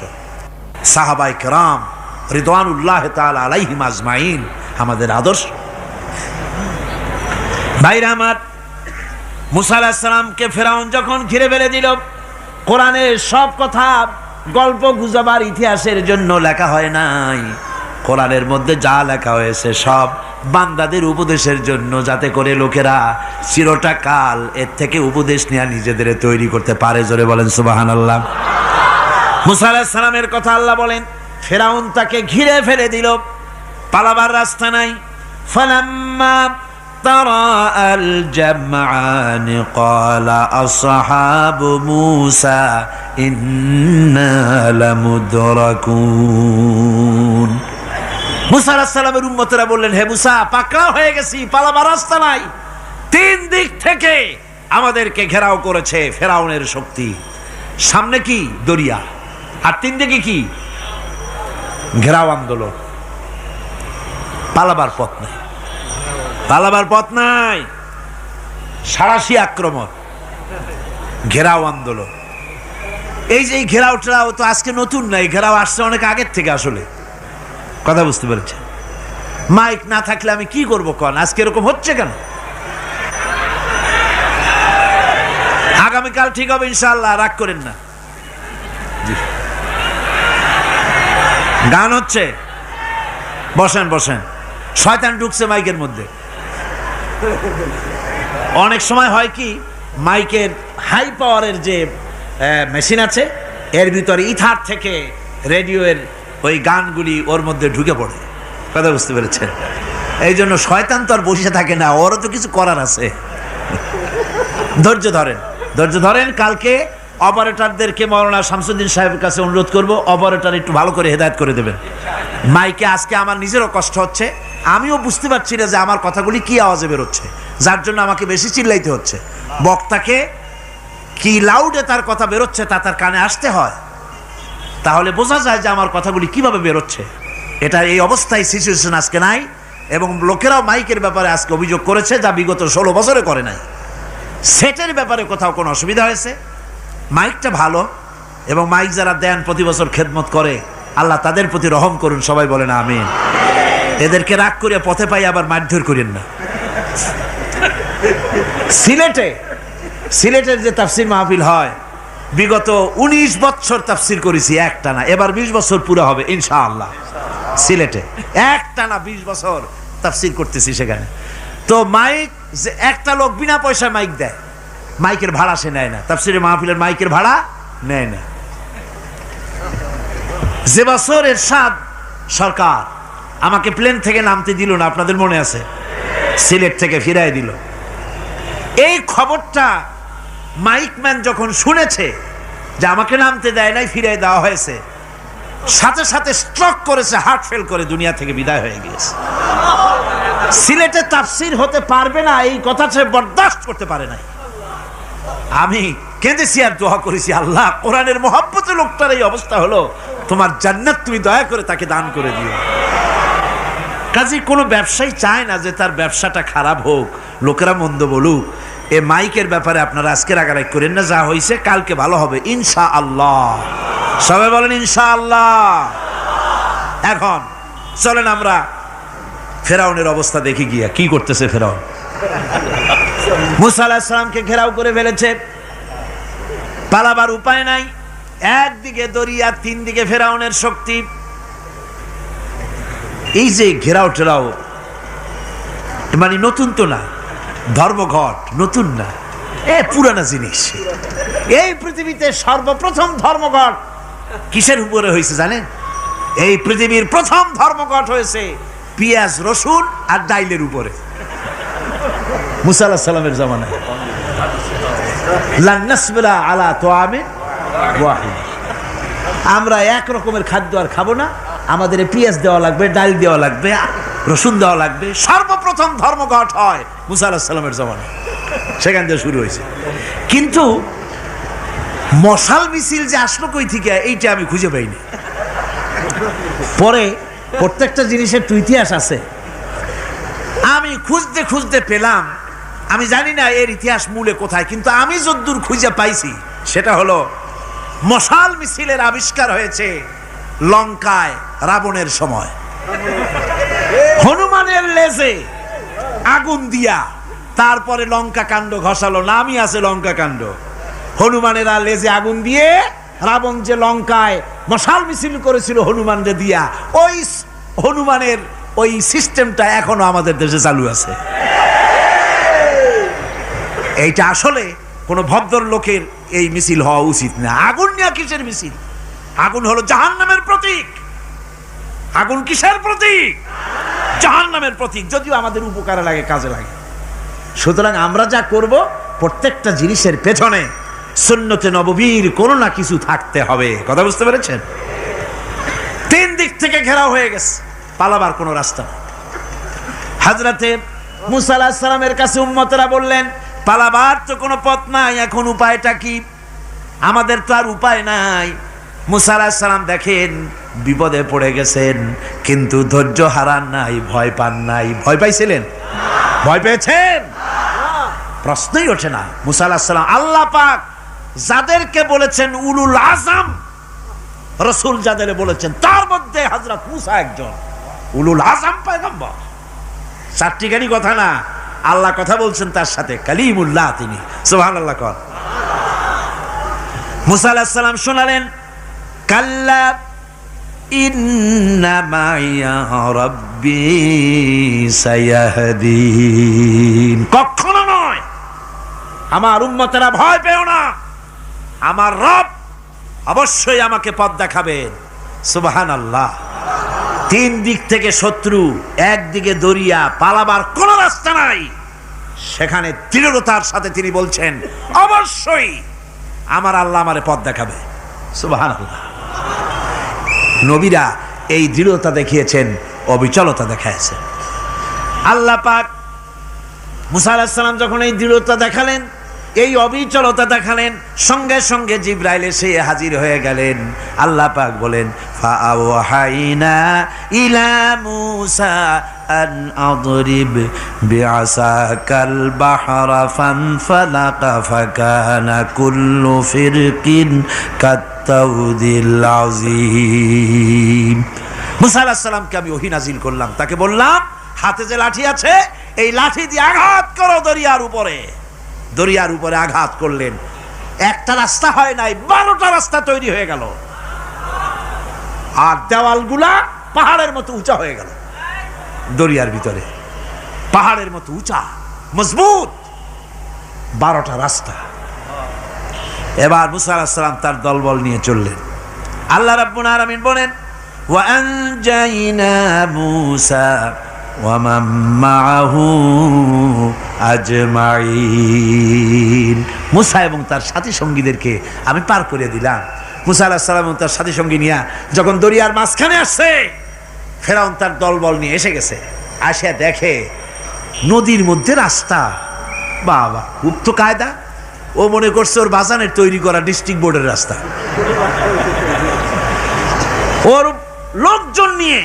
সাহাবায়ে কেরাম রিদওয়ানুল্লাহ তাআলা আলাইহিম আজমাইন আমাদের আদর্শ। ভাইরা আমার, মুসা আলাইহিস সালামকে ফেরাউন যখন ঘিরে ফেলে দিল, কোরআনের সব কথা গল্প গুজবার ইতিহাসের জন্য লেখা হয় নাই। কোরআনের মধ্যে যা লেখা হয়েছে সব বান্দাদের উপদেশের জন্য, যাতে করে লোকেরা চিরটা কাল এর থেকে উপদেশ নেওয়া নিজেদের তৈরি করতে পারে। জোরে বলেন সুবহানাল্লাহ। মুসা আলাইহিস সালামের কথা আল্লাহ বলেন, ফেরাউন তাকে ঘিরে ফেলে দিল, পালাবার রাস্তা নাই। ফালাম্মা তারাআল জামআন ক্বালা আসহাবু মূসা ইন্না লামুদরাকুন। মুসা আলাইহিস সালামের উম্মতেরা বললেন, হে মুসা, পাকড়াও হয়ে গেছি, পালাবার রাস্তা নাই। 3 দিক থেকে আমাদেরকে ঘেরাও করেছে ফেরাউনের শক্তি। সামনে কি? দরিয়া, আর 3 দিকে কি? ঘেরাও আন্দোলন। পালাবার পথ নাই, পালাবার পথ নাই। সারাশি আক্রমণ, ঘেরাও আন্দোলন। এই যে ঘেরাও টেরাও তো আজকে নতুন নাই, ঘেরাও আসছে অনেক আগের থেকে। আসলে কথা বুঝতে পেরেছে? মাইক না থাকলে আমি কি করবো কন? আজকে এরকম হচ্ছে কেন? আগামীকাল ঠিক হবে ইনশাআল্লাহ, রাগ করেন না। গান হচ্ছে, বসেন বসেন। শয়তান ঢুকছে মাইকের মধ্যে। অনেক সময় হয় কি, মাইকের হাই পাওয়ারের যে মেশিন আছে, এর ভিতরে ইথার থেকে রেডিওর ওই গানগুলি ওর মধ্যে ঢুকে পড়ে। কথা বুঝতে পেরেছেন? এই জন্য শয়তান তো আর বসে থাকে না, ওরও তো কিছু করার আছে। ধৈর্য ধরেন, ধৈর্য ধরেন। কালকে অপারেটরদেরকে মাওলানা শামসুদ্দিন সাহেবের কাছে অনুরোধ করব, অপারেটর একটু ভালো করে হেদায়েত করে দেবেন মাইকে। আজকে আমার নিজেরও কষ্ট হচ্ছে, আমিও বুঝতে পারছি না যে আমার কথাগুলি কি আওয়াজে বেরোচ্ছে, যার জন্য আমাকে বেশি চিল্লাইতে হচ্ছে। বক্তাকে কি লাউডে তার কথা বেরোচ্ছে তা তার কানে আসতে হয়, তাহলে বোঝা যায় যে আমার কথাগুলি কিভাবে বেরোচ্ছে। এটা এই অবস্থায় সিচুয়েশন আজকে নাই, এবং লোকেরাও মাইকের ব্যাপারে আজকে অভিযোগ করেছে, যা বিগত 16 বছরে করে নাই। সেটের ব্যাপারে কোথাও কোনো অসুবিধা হয়েছে? মাইকটা ভালো, এবং মাইক যারা দেন প্রতি বছর খেদমত করে, আল্লাহ তাদের প্রতি রহম করুন। সবাই বলেন আমিন। এদেরকে রাগ করে পথে পাই আবার মারধর করেন না। সিলেটের যে তাফসির মাহফিল হয়, বিগত 19 বছর তাফসির করেছি একটানা, এবার 20 বছর পুরো হবে ইনশাআল্লাহ। সিলেটে একটানা 20 বছর তাফসির করতেছি সেখানে। তো মাইক, যে একটা লোক বিনা পয়সায় মাইক দেয়, মাইকের ভাড়া সে নেয় না। তাফসিরের মাহফিলের মাইকের ভাড়া নেয় না। যে বছর এরশাদ সরকার আমাকে প্লেন থেকে নামতে দিল না, আপনাদের মনে আছে? সিলেট থেকে ফিরাই দিল। এই খবরটা মাইকম্যান যখন শুনেছে যে আমাকে নামতে দেয় নাই, ফিরাই দেওয়া হয়েছে, সাথে সাথে স্ট্রোক করেছে, হার্ট ফেল করে দুনিয়া থেকে বিদায় হয়ে গিয়েছে। সিলেটে তাফসির হতে পারবে না এই কথা সে বরদাস্ত করতে পারে নাই। আমি কেঁদেছি আর দোয়া করেছি, আল্লাহ, কোরআনের মহব্বতে লোকটার এই অবস্থা হলো, তোমার জান্নাত তুমি দয়া করে তাকে দান করে দিও। কাজে কোনো ব্যবসায়ী চায় না যে তার ব্যবসাটা খারাপ হোক, লোকেরা মন্দ বলুক। এ মাইকের ব্যাপারে আপনারা আজকে রাগারাগ করেন না, যা হয়েছে কালকে ভালো হবে ইনশাআল্লাহ। সবাই বলেন ইনশাআল্লাহ। এখন চলেন আমরা ফেরাউনের অবস্থা দেখি গিয়া কি করতেছে ফেরাউন। মুসা আলাইহিস সালামকে ঘেরাও করে ফেলেছে, পালাবার উপায় নাই। একদিকে দরিয়া, 3 দিকে ফেরাউনের শক্তি। এই যে ঘেরাও টেরাও মানে নতুন তো না, ধর্মঘট নতুন না, পুরানা জিনিস। এই পৃথিবীতে সর্বপ্রথম ধর্মঘট কিসের উপরে হয়েছে জানেন? এই পৃথিবীর প্রথম ধর্মঘট হয়েছে পেঁয়াজ, রসুন আর ডাইলের উপরে, মুসা আলাইহিস সালামের জামানায়। লান নাসবিরা আলা তাআমিন ওয়াহিদ, আমরা এক রকমের খাদ্য আর খাবো না, আমাদের পেঁয়াজ দেওয়া লাগবে, ডাল দেওয়া লাগবে, রসুন দেওয়া লাগবে। সর্বপ্রথম ধর্মঘট হয় মুসা আলাইহিস সালামের জামানায়, সেখান থেকে শুরু হয়েছে। কিন্তু মশাল মিছিল যে আসলো কই থেকে, এইটা আমি খুঁজে পাইনি। পরে প্রত্যেকটা জিনিসের তো ইতিহাস আছে, আমি খুঁজতে খুঁজতে পেলাম। আমি জানি না এর ইতিহাস মূলে কোথায়, কিন্তু আমি যদ্দূর খুঁজে পাইছি সেটা হলো মশাল মিছিলের আবিষ্কার হয়েছে লঙ্কায় রাবণের সময়। হনুমানের লেজে আগুন দিয়া তারপরে লঙ্কা কাণ্ড ঘষালো, নামই আছে লঙ্কা কাণ্ড। হনুমানেরা লেজে আগুন দিয়ে রাবণ যে লঙ্কায় মশাল মিছিল করেছিল হনুমানকে দিয়া, ওই হনুমানের ওই সিস্টেমটা এখনো আমাদের দেশে চালু আছে। এইটা আসলে কোন ভদ্রলোকের এই মিছিল হওয়া উচিত না। আগুন নিয়ে কিসের মিছিল? আগুন হলো জাহান্নামের প্রতীক। আগুন কিসের প্রতীক? জাহান্নামের প্রতীক। যদিও আমাদের উপকারে লাগে, কাজে লাগে। সুতরাং আমরা যা করব, প্রত্যেকটা জিনিসের পেছনে সুন্নতে নববীর কোনো না কিছু থাকতে হবে। কথা বুঝতে পেরেছেন? 3 দিক থেকে ঘেরাও হয়ে গেছে, পালাবার কোনো রাস্তা নেই। হযরতে মুসা আলাইহিস সালামের কাছে উম্মতেরা বললেন, পালাবার তো কোনো পথ নাই, এখন উপায়টা কি? আমাদের তো আর উপায় নাই। মুসা আলাইহিস সালাম দেখেন বিপদে পড়ে গেছেন, কিন্তু ধৈর্য হারান নাই, ভয় পান নাই। ভয় পাইছিলেন? ভয় পেয়েছেন? প্রশ্নই ওঠে না। মুসা আলাইহিস সালাম, আল্লাহ পাক যাদেরকে বলেছেন উলুল আজম রাসূল, যাদের বলেছেন তার মধ্যে হযরত মুসা একজন উলুল আজম পয়গম্বর। চারটিখানি কথা না, আল্লাহ কথা বলছেন তার সাথে, কালিমুল্লাহ তিনি। সুবহানাল্লাহ। কর মুসা আলাইহিস সালাম শোনালেন, কাল্লা ইন্না মাইয়া রাব্বি সায়াহদিন। কখনো নয়, আমার উম্মতেরা ভয় পেও না, আমার রব অবশ্যই আমাকে পথ দেখাবেন। সুবহানাল্লাহ। 3 দিক থেকে শত্রু, একদিকে দরিয়া, পালাবার কোনো রাস্তা নাই। সেখানে দৃঢ়তার সাথে তিনি বলছেন, অবশ্যই আমার আল্লাহ আমারে পথ দেখাবে। সুবহানাল্লাহ। নবীরা এই দৃঢ়তা দেখিয়েছেন, অবিচলতা দেখাইছেন। আল্লাহ পাক মুসা আলাইহিস সালাম যখন এই দৃঢ়তা দেখালেন, এই অবিচলতা দেখালেন, সঙ্গে সঙ্গে জিবরাইল এসে হাজির হয়ে গেলেন। আল্লাহ পাক বলেন, ফাআওহাইনা ইলা মুসা আন আদরিব বিআসাকাল বাহরা ফানফালাকা ফাকানা কুল্লু ফিরকিন কাত্তাউদিল আযীম। মুসা আলাইহিস সালামকে আমি ওহী নাজিল করলাম, তাকে বললাম হাতে যে লাঠি আছে, এই লাঠি দিয়ে আঘাত করো দরিয়ার উপরে। দরিয়ার উপরে আঘাত করলেন, একটা রাস্তা হয় নাই, 12টা রাস্তা তৈরি হয়ে গেল। আর দেওয়ালগুলা পাহাড়ের মতো উঁচা হয়ে গেল। দরিয়ার ভিতরে পাহাড়ের মতো উঁচা, মজবুত 12টা রাস্তা। এবার মুসা আলাইহিস সালাম তার দলবল নিয়ে চললেন। আল্লাহ রাব্বুল আলামিন বলেন, ওয়া আনজাইনা মুসা ওয়া মান মাআহু আজমাইন। মুসা এবং তার সাথী সঙ্গীদেরকে আমি পার করে দিলাম। মুসা আলাইহিস সালাম এবং তার সাথী সঙ্গী নিয়ে যখন দরিয়ার মাঝখানে আসছে, ফেরাউন তার দলবল নিয়ে এসে গেছে। আসে দেখে নদীর মধ্যে রাস্তা। বাবা, খুব তো কায়দা। ও মনে করছে ওর বাজানের তৈরি করা ডিস্ট্রিক্ট বোর্ডের রাস্তা। ওর লোকজন নিয়ে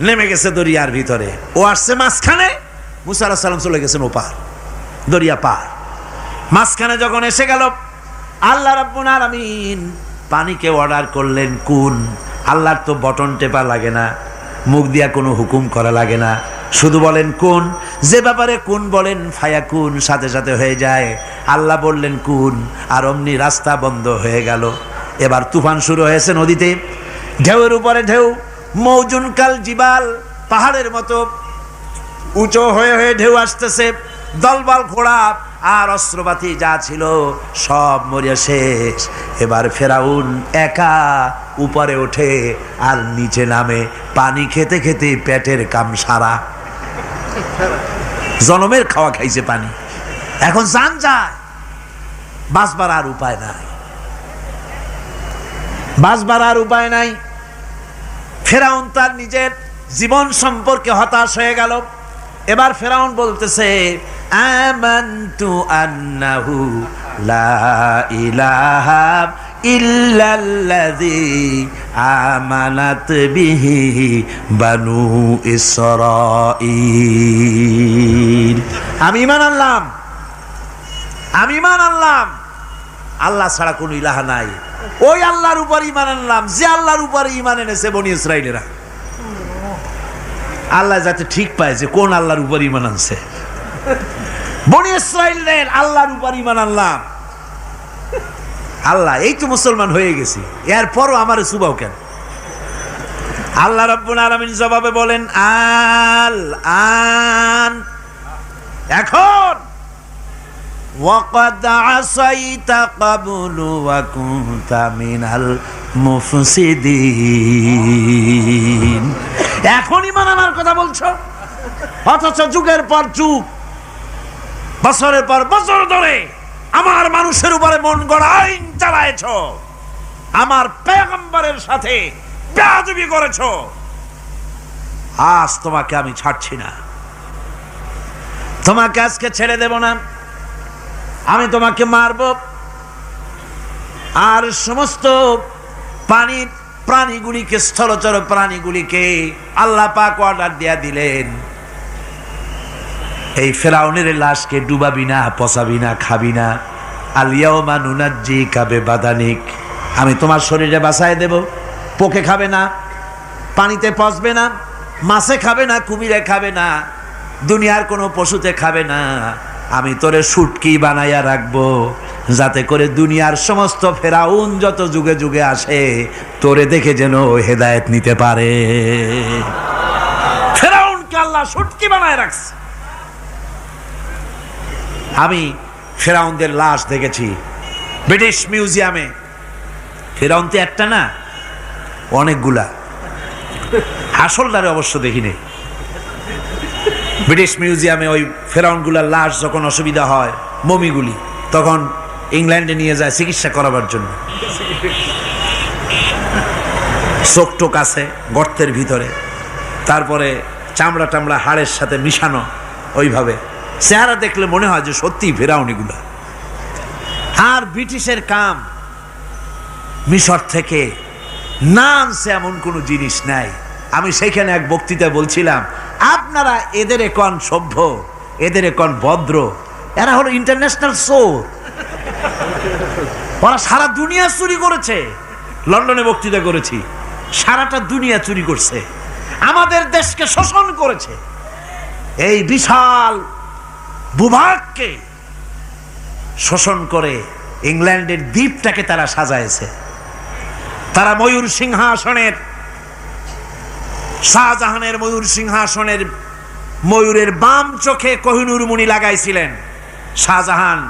নেমে গেছে দরিয়ার ভিতরে, ও আসছে মাঝখানে। মুসা আলাইহিস সালাম চলে গেছেন ওপার, দরিয়া পার। মাঝখানে যখন এসে গেল, আল্লাহ রাব্বুল আলামিন পানিকে অর্ডার করলেন কুন। আল্লাহর তো বটন টেপা লাগে না, মুখ দিয়া কোনো হুকুম করা লাগে না, শুধু বলেন কুন। যে ব্যাপারে কুন বলেন ফায়াকুন, সাথে সাথে হয়ে যায়। আল্লাহ বললেন কুন, আর অমনি রাস্তা বন্ধ হয়ে গেল। এবার তুফান শুরু হয়েছে নদীতে, ঢেউয়ের উপরে ঢেউ, মৌজুন কাল জিবাল, পাহাড়ের মতো উঁচু হয়ে হয়ে ঢেউ আসতেছে। দলবল ঘোড়া আর অস্ত্রপাতি যা ছিল সব মরিয়া শেষ। এবার ফেরাউন একা উপরে ওঠে আর নিচে নামে, পানি খেতে খেতে পেটের কাম সারা। জনমের খাওয়া খাইছে পানি, এখন জান যায়। বাঁচবার আর উপায় নাই, বাঁচবার আর উপায় নাই। ফেরাউন তার নিজের জীবন সম্পর্কে হতাশ হয়ে গেল। এবার ফেরাউন বলতেছে, আমানতু আন্নাহু লা ইলাহা ইল্লাল্লাযী আমানাত বিহি বানু ইসরাঈল। আমি ঈমান আনলাম, আমি ঈমান আনলাম আল্লাহ ছাড়া কোনো ইলাহা নাই। ওই আল্লাহর উপর ঈমান আনলাম যে আল্লাহর উপর ঈমান এনেছে বনি ইসরাঈলেরা। আল্লাহ যাতে ঠিক পায় যে কোন আল্লাহর উপর ঈমান আনছে। বনি ইসরাঈলের আল্লাহর উপর ঈমান আনলাম। আল্লাহ এই তো মুসলমান হয়ে গেছি, এরপরও আমার সুবাও কেন? আল্লাহ রাব্বুল আলামিন জবাবে বলেন আল আন, এখন ওয়াকাদ আসাইতা ক্বাবলু ওয়া কুনতা মিনাল মুফসিদিন, এখন ঈমান আনার কথা বলছো, অথচ যুগের পর যুগ, বছরের পর বছর ধরে আমার মানুষের উপরে মন গড়া আইন চালায়েছ, আমার পয়গম্বরের সাথে বেয়াদবি করেছ, আজ তোমাকে আমি ছাড়ছি না, তোমাকে আজকে ছেড়ে দেব না, আমি তোমাকে মারব। আর সমস্ত পানির প্রাণীগুলিকে, স্থলচর প্রাণীগুলিকে আল্লাহ পাক অর্ডার দিয়া দিলেন, এই ফেরাউনের লাশকে ডুবাবি না, পচাবি না, খাবি না। আলিয়াউমা নুনাজ্জিকা বিবাদানিক, আমি তোমার শরীরে বাঁচায় দেব, পোকে খাবে না, পানিতে পচবে না, মাছে খাবে না, কুমিরে খাবে না, দুনিয়ার কোনো পশুতে খাবে না। আমি তোরে শুটকি বানাইয়া রাখবো, যাতে করে দুনিয়ার সমস্ত ফেরাউন যত যুগে যুগে আসে তোরে দেখে যেন হেদায়েত নিতে পারে। ফেরাউনকে আল্লাহ শুটকি বানায় রাখছে। আমি ফেরাউনদের লাশ দেখেছি ব্রিটিশ মিউজিয়ামে। ফেরাউন তো একটা না, অনেকগুলা। আসলটারে অবশ্য দেখিনি। ব্রিটিশ মিউজিয়ামে ওই ফেরাউনগুলার লাশ যখন অসুবিধা হয়, মমিগুলি, তখন ইংল্যান্ডে নিয়ে যায় চিকিৎসা করাবার জন্য। চোখ টোক আছে গর্তের ভিতরে, তারপরে চামড়া টামড়া হাড়ের সাথে মিশানো, ওইভাবে চেহারা দেখলে মনে হয় যে সত্যি ফেরাউনিগুলা। আর ব্রিটিশের কাম মিশর থেকে না আনছে এমন কোনো জিনিস নাই। আমি সেইখানে এক বক্তৃতায় বলছিলাম, আপনারা এদের এখন সভ্য, এদের এখন ভদ্র, এরা হলো ইন্টারন্যাশনাল চোর, ওরা সারা দুনিয়া চুরি করেছে। লন্ডনে বক্তৃতা করেছি, সারাটা দুনিয়া চুরি করছে, আমাদের দেশকে শোষণ করেছে। এই বিশাল ভূভাগকে শোষণ করে ইংল্যান্ডের দ্বীপটাকে তারা সাজাইছে। তারা ময়ূর সিংহাসনের, শাহজাহানের ময়ূর সিংহাসনের ময়ূরের বাম চোখে কোহিনূর মণি লাগাইছিলেন, শাহজাহান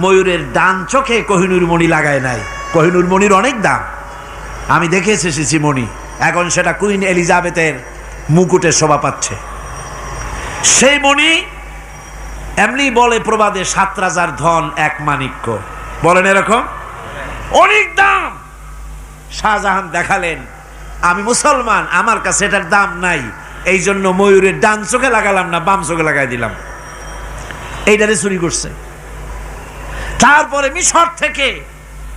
ময়ূরের ডান চোখে কোহিনূর মণি লাগায় নাই। কোহিনূর মণির অনেক দাম, আমি দেখে এসেছি মণি, এখন সেটা কুইন এলিজাবেথের মুকুটে শোভা পাচ্ছে। সেই মণি এমনি বলে প্রবাদে 7 রাজার ধন এক মাণিক্য, বলেন এরকম, অনেক দাম। শাহজাহান দেখালেন, আমি মুসলমান, আমার কাছে এটার দাম নাই, এই জন্য ময়ূরের ডান চোখে লাগালাম না, বাম চোখে লাগাই দিলাম। এইটারে চুরি করছে। তারপরে মিশর থেকে,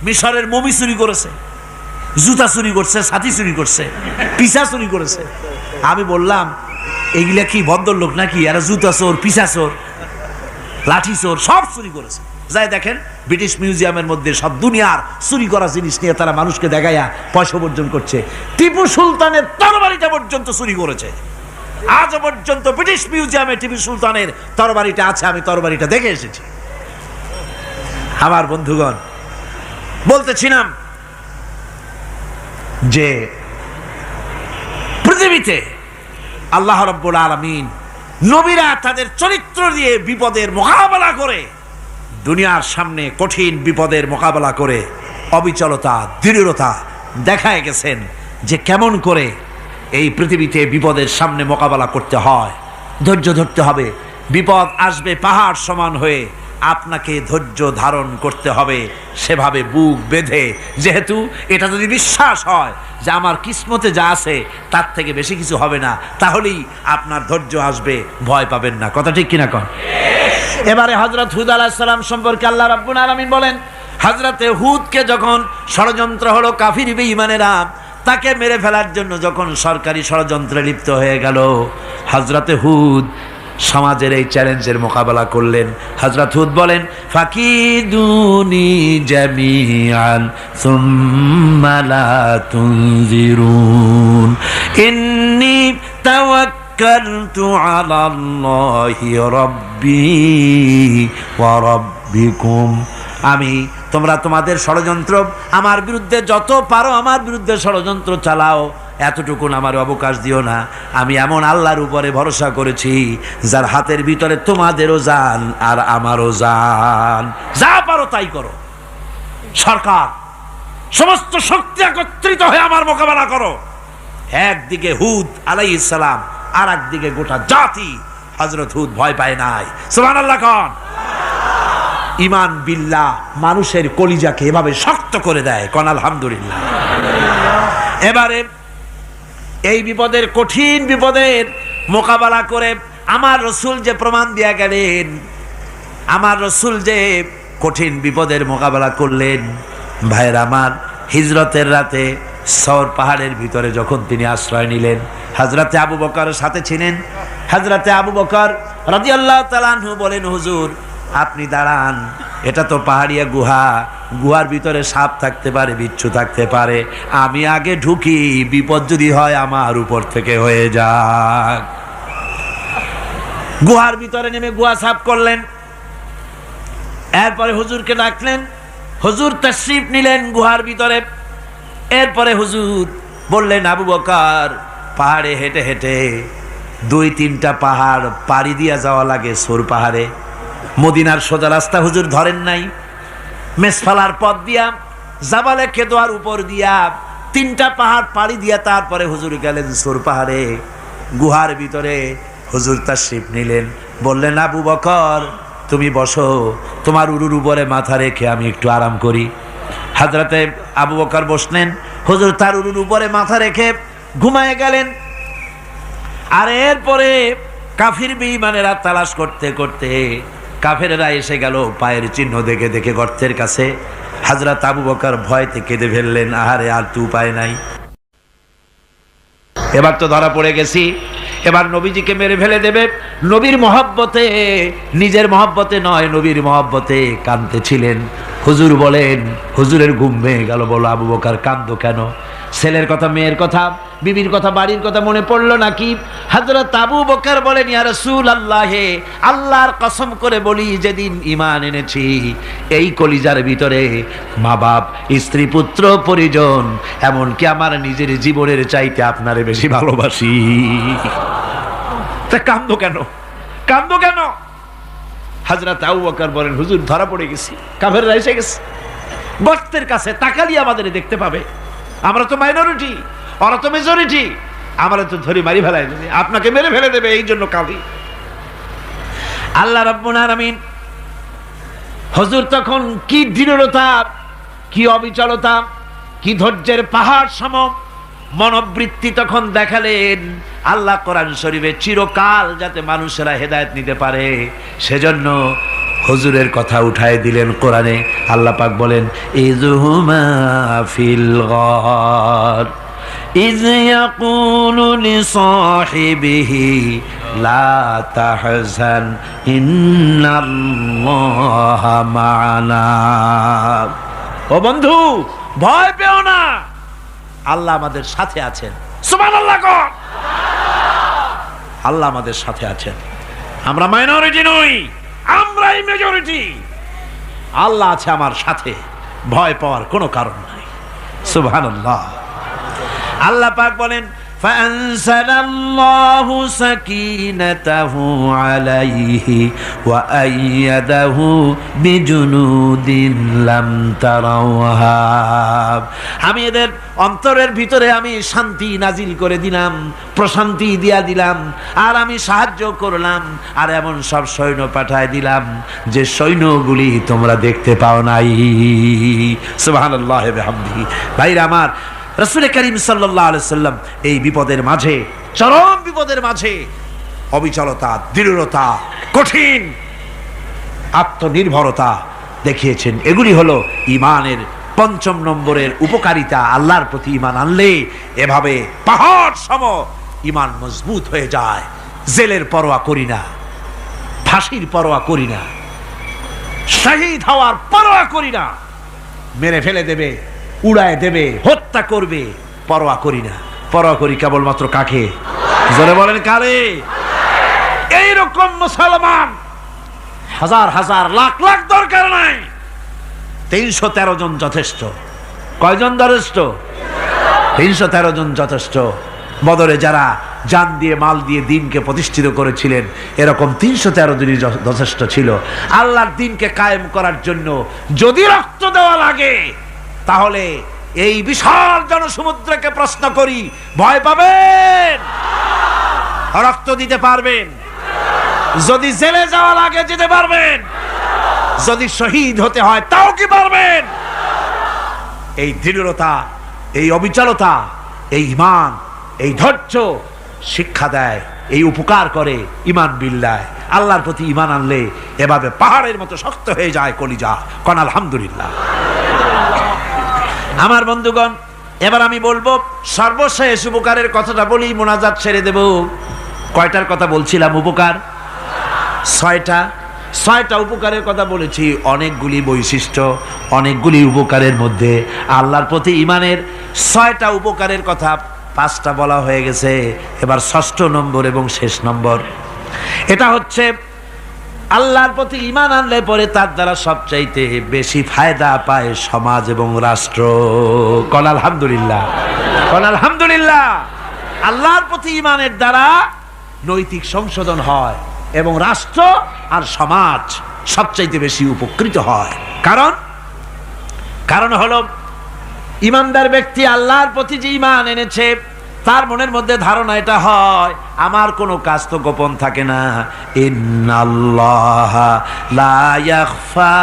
মিশরের মমি চুরি করেছে, জুতা চুরি করছে, ছাতি চুরি করছে, পিসা চুরি করেছে। আমি বললাম এইগুলা কি ভদ্রলোক নাকি? এরা জুতা চোর, পিসা চোর, লাঠি চোর, সব চুরি করেছে। যাই দেখেন ব্রিটিশ মিউজিয়ামের মধ্যে সব দুনিয়ার চুরি করা জিনিস নিয়ে তারা মানুষকে দেখাইয়া পয়সা অর্জন করছে। টিপু সুলতানের তরবারিটা পর্যন্ত চুরি করেছে। আজ পর্যন্ত ব্রিটিশ মিউজিয়ামে টিপু সুলতানের তরবারিটা আছে, আমি তরবারিটা দেখে এসেছি। আমার বন্ধুগণ, বলতেছিলাম যে পৃথিবীতে আল্লাহ রাব্বুল আলামিন নবীরা তাদের চরিত্র দিয়ে বিপদের মোকাবেলা করে, দুনিয়ার সামনে কঠিন বিপদের মোকাবেলা করে অবিচলতা, দৃঢ়তা দেখায় গেছেন যে কেমন করে এই পৃথিবীতে বিপদের সামনে মোকাবেলা করতে হয়। ধৈর্য ধরতে হবে, বিপদ আসবে পাহাড় সমান হয়ে, আপনাকে ধৈর্য ধারণ করতে হবে সেভাবে বুক বেঁধে। যেহেতু এটা যদি বিশ্বাস হয় যে আমার কিসমতে যা আছে তার থেকে বেশি কিছু হবে না, তাহলেই আপনার ধৈর্য আসবে, ভয় পাবেন না। কথা ঠিক কিনা কন? এবারে হযরত হুদ আলাইহিস সালাম সম্পর্কে আল্লাহ রাব্বুল আলামিন বলেন, হযরতে হুদকে যখন ষড়যন্ত্র হলো, কাফির বেঈমানেরা তাকে মেরে ফেলার জন্য যখন সরকারি ষড়যন্ত্রে লিপ্ত হয়ে গেল, হযরতে হুদ সমাজের এই চ্যালেঞ্জের মোকাবেলা করলেন। হযরত হুদ বলেন, ফাকিদুনি জামিআন সুম্মা লা তুনজিরুন ইন্নী তাওয়াক্কালতু আলাল্লাহি রাব্বি ওয়া রাব্বি বিকুম, আমি তোমরা তোমাদের ষড়যন্ত্র আমার বিরুদ্ধে যত পারো আমার বিরুদ্ধে ষড়যন্ত্র চালাও, এতটুকুন আমার অবকাশ দিও না। আমি এমন আল্লাহর উপরে ভরসা করেছি যার হাতের ভিতরে তোমাদেরও জান আর আমারও জান। যা পারো তাই করো। সরকার সমস্ত শক্তি একত্রিত হয়ে আমার মোকাবেলা করো। একদিকে হুদ আলাইহিস সালাম, আর একদিকে গোটা জাতি। হযরত হুদ ভয় পায় নাই। সুবহানাল্লাহ কোন। ঈমান বিল্লাহ মানুষের কলিজাকে এভাবে শক্ত করে দেয়। কোন আলহামদুলিল্লাহ। এবারে এই বিপদের, কঠিন বিপদের মোকাবেলা করে আমার রাসূল যে প্রমাণ দিয়া গেলেন, আমার রাসূল যে কঠিন বিপদের মোকাবেলা করলেন, ভাইয়ের আমার, হিজরতের রাতে সওর পাহাড়ের ভিতরে যখন তিনি আশ্রয় নিলেন, হযরতে আবু বকরের সাথে ছিলেন। হযরতে আবু বকর রাদিয়াল্লাহু তাআলা আনহু বলেন, হুজুর আপনি দাঁড়ান, এটা তো পাহাড়িয়া গুহা, গুহার ভিতরে সাপ থাকতে পারে, বিচ্ছু থাকতে পারে, আমি আগে ঢুকি, বিপদ যদি হয় আমার উপর থেকে হয়ে যাক। গুহার ভিতরে নেমে গুহা সাফ করলেন। এরপরে হুজুরকে ডাকলেন, হুজুর তাশরীফ নিলেন গুহার ভিতরে। এরপরে হুজুর বললেন, আবু বকর পাহাড়ে হেঁটে হেঁটে 2-3টা পাহাড় পাড়ি দিয়া যাওয়া লাগে সৌর পাহাড়ে। মদিনার সোজা রাস্তা হুজুর ধরেন নাই, মেসফালার পথ দিয়া জাবালে কেদোয়ার উপর দিয়া 3টা পাহাড় পাড়ি দিয়া তারপরে হুজুর গেলেন সৌর পাহাড়ে। গুহার ভিতরে হুজুর তাশরীফ নিলেন। বললেন, আবু বকর তুমি বসো, তোমার উরুর উপরে মাথা রেখে আমি একটু আরাম করি। হযরতে আবু বকর বসলেন, হুজুর তার উরুর উপরে মাথা রেখে ঘুমায় গেলেন। আর এরপরে কাফির বেঈমানেরা তালাশ করতে করতে কাফেরেরা এসে গেল পায়ের চিহ্ন দেখে দেখে গর্তের কাছে। হযরত আবু বকর ভয়তে কেঁদে ফেললেন, আহারে আর তো উপায় নাই, এবার তো ধরা পড়ে গেছি, এবার নবীজিকে মেরে ফেলে দেবে। নবীর মহব্বতে, নিজের মহব্বতে নয়, নবীর মহব্বতে কাঁদতেছিলেন। হুজুর বলেন, হুজুরের ঘুম ভেঙে গেল। বলো আবু বকর কাঁদো কেন? ছেলের কথা, মেয়ের কথা, বিবির কথা, বাড়ির কথা মনে পড়লো নাকি? হযরত আবু বকর বলেন, ইয়া রাসূলুল্লাহ, আল্লাহর কসম করে বলি, যেদিন ঈমান এনেছি এই কলিজার ভিতরে মা বাপ, স্ত্রী, পুত্র, পরিজন, এমনকি আমার নিজের জীবনের চাইতে আপনারে বেশি ভালোবাসি। তা কান্দো কেন? কান্দো কেন? হযরত আবু বকর বলেন, হুজুর ধরা পড়ে গেছি, কাফেররা এসে গেছে গর্তের কাছে, তাকালি আমাদের দেখতে পাবে, আমরা তো মাইনরিটি, ওরা তো মেজরিটি, আমরা তো ধরে মারি ফেলাই দেবে, আপনাকে মেরে ফেলে দেবে, এই জন্য কাঁদি। আল্লাহ রাব্বুল আলামিন, হুজুর তখন কি দৃঢ়তা, কি অবিচলতা, কি ধৈর্যের পাহাড় সম মনোবৃত্তি তখন দেখালেন। আল্লাহ কোরআন শরীফে চিরকাল যাতে মানুষেরা হেদায়েত নিতে পারে সেজন্য হুজুরের কথা উঠায় দিলেন কোরআনে। আল্লাহ পাক বলেন, ইযহুমা ফিল গার ইয ইয়াকুলু লিসাহিবিহি লা তাহজান ইন্নাল্লাহা মা'ানা। ও বন্ধু, ভয় পেও না, আল্লাহ আমাদের সাথে আছেন। সুবহানাল্লাহ কর। আল্লাহ আমাদের সাথে আছেন। আমরা মাইনরিটি নই, আমরাই মেজরিটি। আল্লাহ আছে আমার সাথে, ভয় পাওয়ার কোনো কারণ নাই। সুবহানাল্লাহ। আল্লাহ পাক বলেন, ফাআনসালাল্লাহু সাকিনাতাহু আলাইহি ওয়া আইয়াদাহু বিজুনুদিন লাম তারাওহা। আমি এদের অন্তরের ভিতরে আমি শান্তি নাজিল করে দিলাম, প্রশান্তি দিয়া দিলাম, আর আমি সাহায্য করলাম, আর এমন সব সৈন্য পাঠায় দিলাম যে সৈন্যগুলি তোমরা দেখতে পাও নাই। সুবহানাল্লাহ ওয়া বিহামদিহি। ভাইরা আমার, রাসূল করিম সাল্লাল্লাহু আলাইহি সাল্লাম এই বিপদের মাঝে, চরম বিপদের মাঝে অবিচলতা, দৃঢ়তা, কঠিন আত্মনির্ভরতা দেখিয়েছেন। এগুলি হলো ঈমানের 5ম নম্বরের উপকারিতা। আল্লাহর প্রতি ঈমান আনলে এভাবে পাহাড় সম ঈমান মজবুত হয়ে যায়। জেলের পরোয়া করি না, ফাঁসির পরোয়া করি না, শহীদ হওয়ার পরোয়া করি না, মেরে ফেলে দেবে, উড়ায় দেবে, হত্যা করবে, পরোয়া করি না। পরোয়া করি কেবলমাত্র কাকে? জোরে বলেন কারে? এইরকম মুসলমান হাজার হাজার লাখ লাখ দরকার নাই, 313 জন যথেষ্ট। কয়জন যথেষ্ট? 313 জন যথেষ্ট। বদরে যারা জান দিয়ে মাল দিয়ে দ্বীনকে প্রতিষ্ঠিত করেছিলেন, এরকম 313 জনই যথেষ্ট ছিল আল্লাহর দ্বীনকে কায়েম করার জন্য। যদি রক্ত দেওয়া লাগে তাহলে এই বিশাল জনসমুদ্রকে প্রশ্ন করি, ভয় পাবেন? রক্ত দিতে পারবেন? যদি জেলে যাওয়া লাগে যেতে পারবেন? যদি শহীদ হতে হয় তাও কি পারবেন? এই দৃঢ়তা, এই অবিচলতা, এই ঈমান, এই ধৈর্য শিক্ষা দেয়, এই উপকার করে ঈমান বিল্লাহ। আল্লাহর প্রতি ঈমান আনলে এভাবে পাহাড়ের মতো শক্ত হয়ে যায় কলিজা। কোন আলহামদুলিল্লাহ। আমার বন্ধুগণ, এবার আমি বলবো সর্বশেষ উপকারের কথাটা বলি, মোনাজাত ছেড়ে দেব। কয়টার কথা বলছিলাম? উপকার 6টা উপকারের কথা বলেছি। অনেকগুলি বৈশিষ্ট্য, অনেকগুলি উপকারের মধ্যে আল্লাহর প্রতি ঈমানের 6টা উপকারের কথা 5টা বলা হয়ে গেছে। এবার 6ষ্ঠ নম্বর এবং শেষ নম্বর, এটা হচ্ছে আল্লাহর প্রতি ঈমান আনলে পরে তার দ্বারা সবচাইতে বেশি ফায়দা পায় সমাজ এবং রাষ্ট্র। কোন আলহামদুলিল্লাহ, কোন আলহামদুলিল্লাহ। আল্লাহর প্রতি ঈমানের দ্বারা নৈতিক সংশোধন হয় এবং রাষ্ট্র আর সমাজ সবচাইতে বেশি উপকৃত হয়। কারণ হলো ঈমানদার ব্যক্তি আল্লাহর প্রতি যে ঈমান এনেছে তার মনের মধ্যে ধারণা এটা হয়, আমার কোনো কাজ তো গোপন থাকে না। ইন্নাল্লাহা লা ইয়াখফা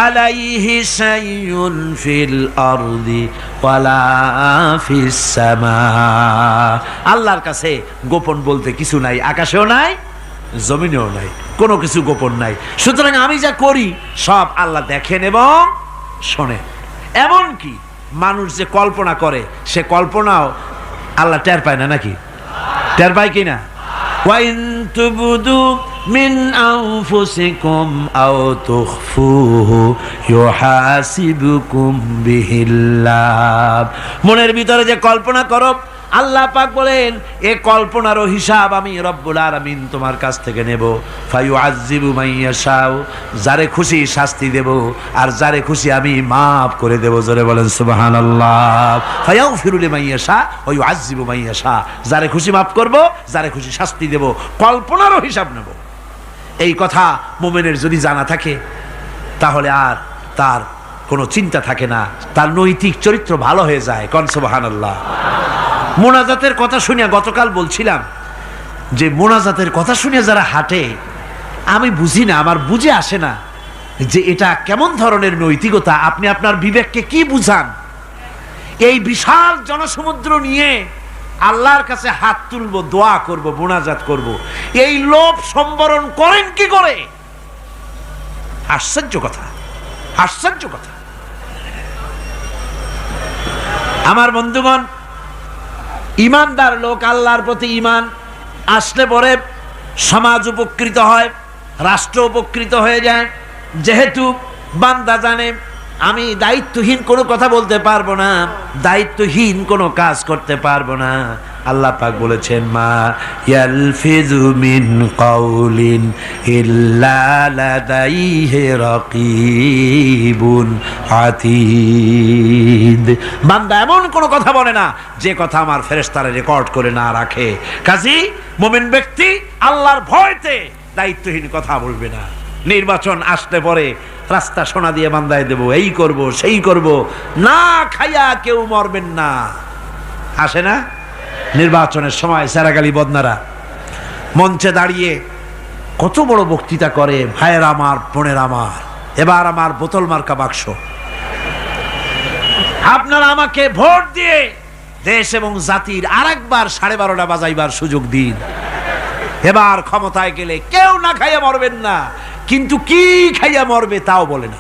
আলাইহি শাইউন ফিল আরদি ওয়ালা ফিস সামা। আল্লাহর কাছে গোপন বলতে কিছু নাই, আকাশেও নাই, জমিনেও নাই, কোনো কিছু গোপন নাই। সুতরাং আমি যা করি সব আল্লাহ দেখেন এবং শোনেন। এমনকি মানুষ যে কল্পনা করে সে কল্পনাও আল্লাহ টের পায় না, নাকি টের পায় কিনা? ওয়াইন তুবদু মিন আনফুসিকুম আও তুখফুহু ইউহাসিবুকুম বিহিল্লাহ। মনের ভিতরে যে কল্পনা করো, আল্লাহ পাক বলেন এই কল্পনারও হিসাব আমি রব্বুল আলামিন তোমার কাছ থেকে নেব। ফায়ুআযযিবু মান ইয়াশাউ, যারে খুশি শাস্তি দেব আর যারে খুশি আমি মাফ করে দেব। জোরে বলেন সুবহানাল্লাহ। ফায়াগফিরু লিমান ইয়াশা ওয়া ইউআযযিবু মান ইয়াশা, যারে খুশি মাফ করব, যারে খুশি শাস্তি দেব, কল্পনারও হিসাব নেব। এই কথা মুমিনের যদি জানা থাকে তাহলে আর তার কোনো চিন্তা থাকে না, তার নৈতিক চরিত্র ভালো হয়ে যায়। কোন সুবহানাল্লাহ। মোনাজাতের কথা শুনে গতকাল বলছিলাম যে মোনাজাতের কথা শুনে যারা হাঁটে, আমি বুঝি না, আমার বুঝে আসে না যে এটা কেমন ধরনের নৈতিকতা। আপনি আপনার বিবেককে কি বুঝান? এই বিশাল জনসমুদ্র নিয়ে আল্লাহর কাছে হাত তুলব, দোয়া করব, মোনাজাত করব, এই লোভ সম্বরণ করেন কি করে? আশ্চর্য কথা, আশ্চর্য কথা। আমার বন্ধুগণ, ঈমানদার লোক, আল্লাহর প্রতি ঈমান আসলে পরে সমাজ উপকৃত হয়, রাষ্ট্র উপকৃত হয়ে যায়। যেহেতু বান্দা জানে আমি দায়িত্বহীন কোনো কথা বলতে পারবো না, দায়িত্বহীন কোনো কাজ করতে পারবো না। আল্লাহ পাক বলেছেন, মা ইয়ালফিযু মিন কাউলিন ইল্লা লাদাইহি রাকীবুন আতীদ। বান্দা এমন কোনো কথা বলে না যে কথা আমার ফেরেশতারা রেকর্ড করে না রাখে। কাজেই মুমিন ব্যক্তি আল্লাহর ভয়তে দায়িত্বহীন কথা বলবে না। নির্বাচন আসলে পরে রাস্তা সোনা দিয়ে বান্দায় দেব, এই করব সেই করব, না খাইয়া কেউ মরবেন না। আসে না নির্বাচনের সময় সারাগালি বদনারা মঞ্চে দাঁড়িয়ে কত বড় বক্তৃতা করে, ভাইয়ের আমার, বোনের আমার, এবার আমার বোতল মার্কা বাক্স, আপনারা আমাকে ভোট দিয়ে দেশ এবং জাতির আরেকবার 12:30 বাজাইবার সুযোগ দিন। এবার ক্ষমতায় গেলে কেউ না খাইয়া মরবেন না, কিন্তু কি খাইয়া মরবে তাও বলে না।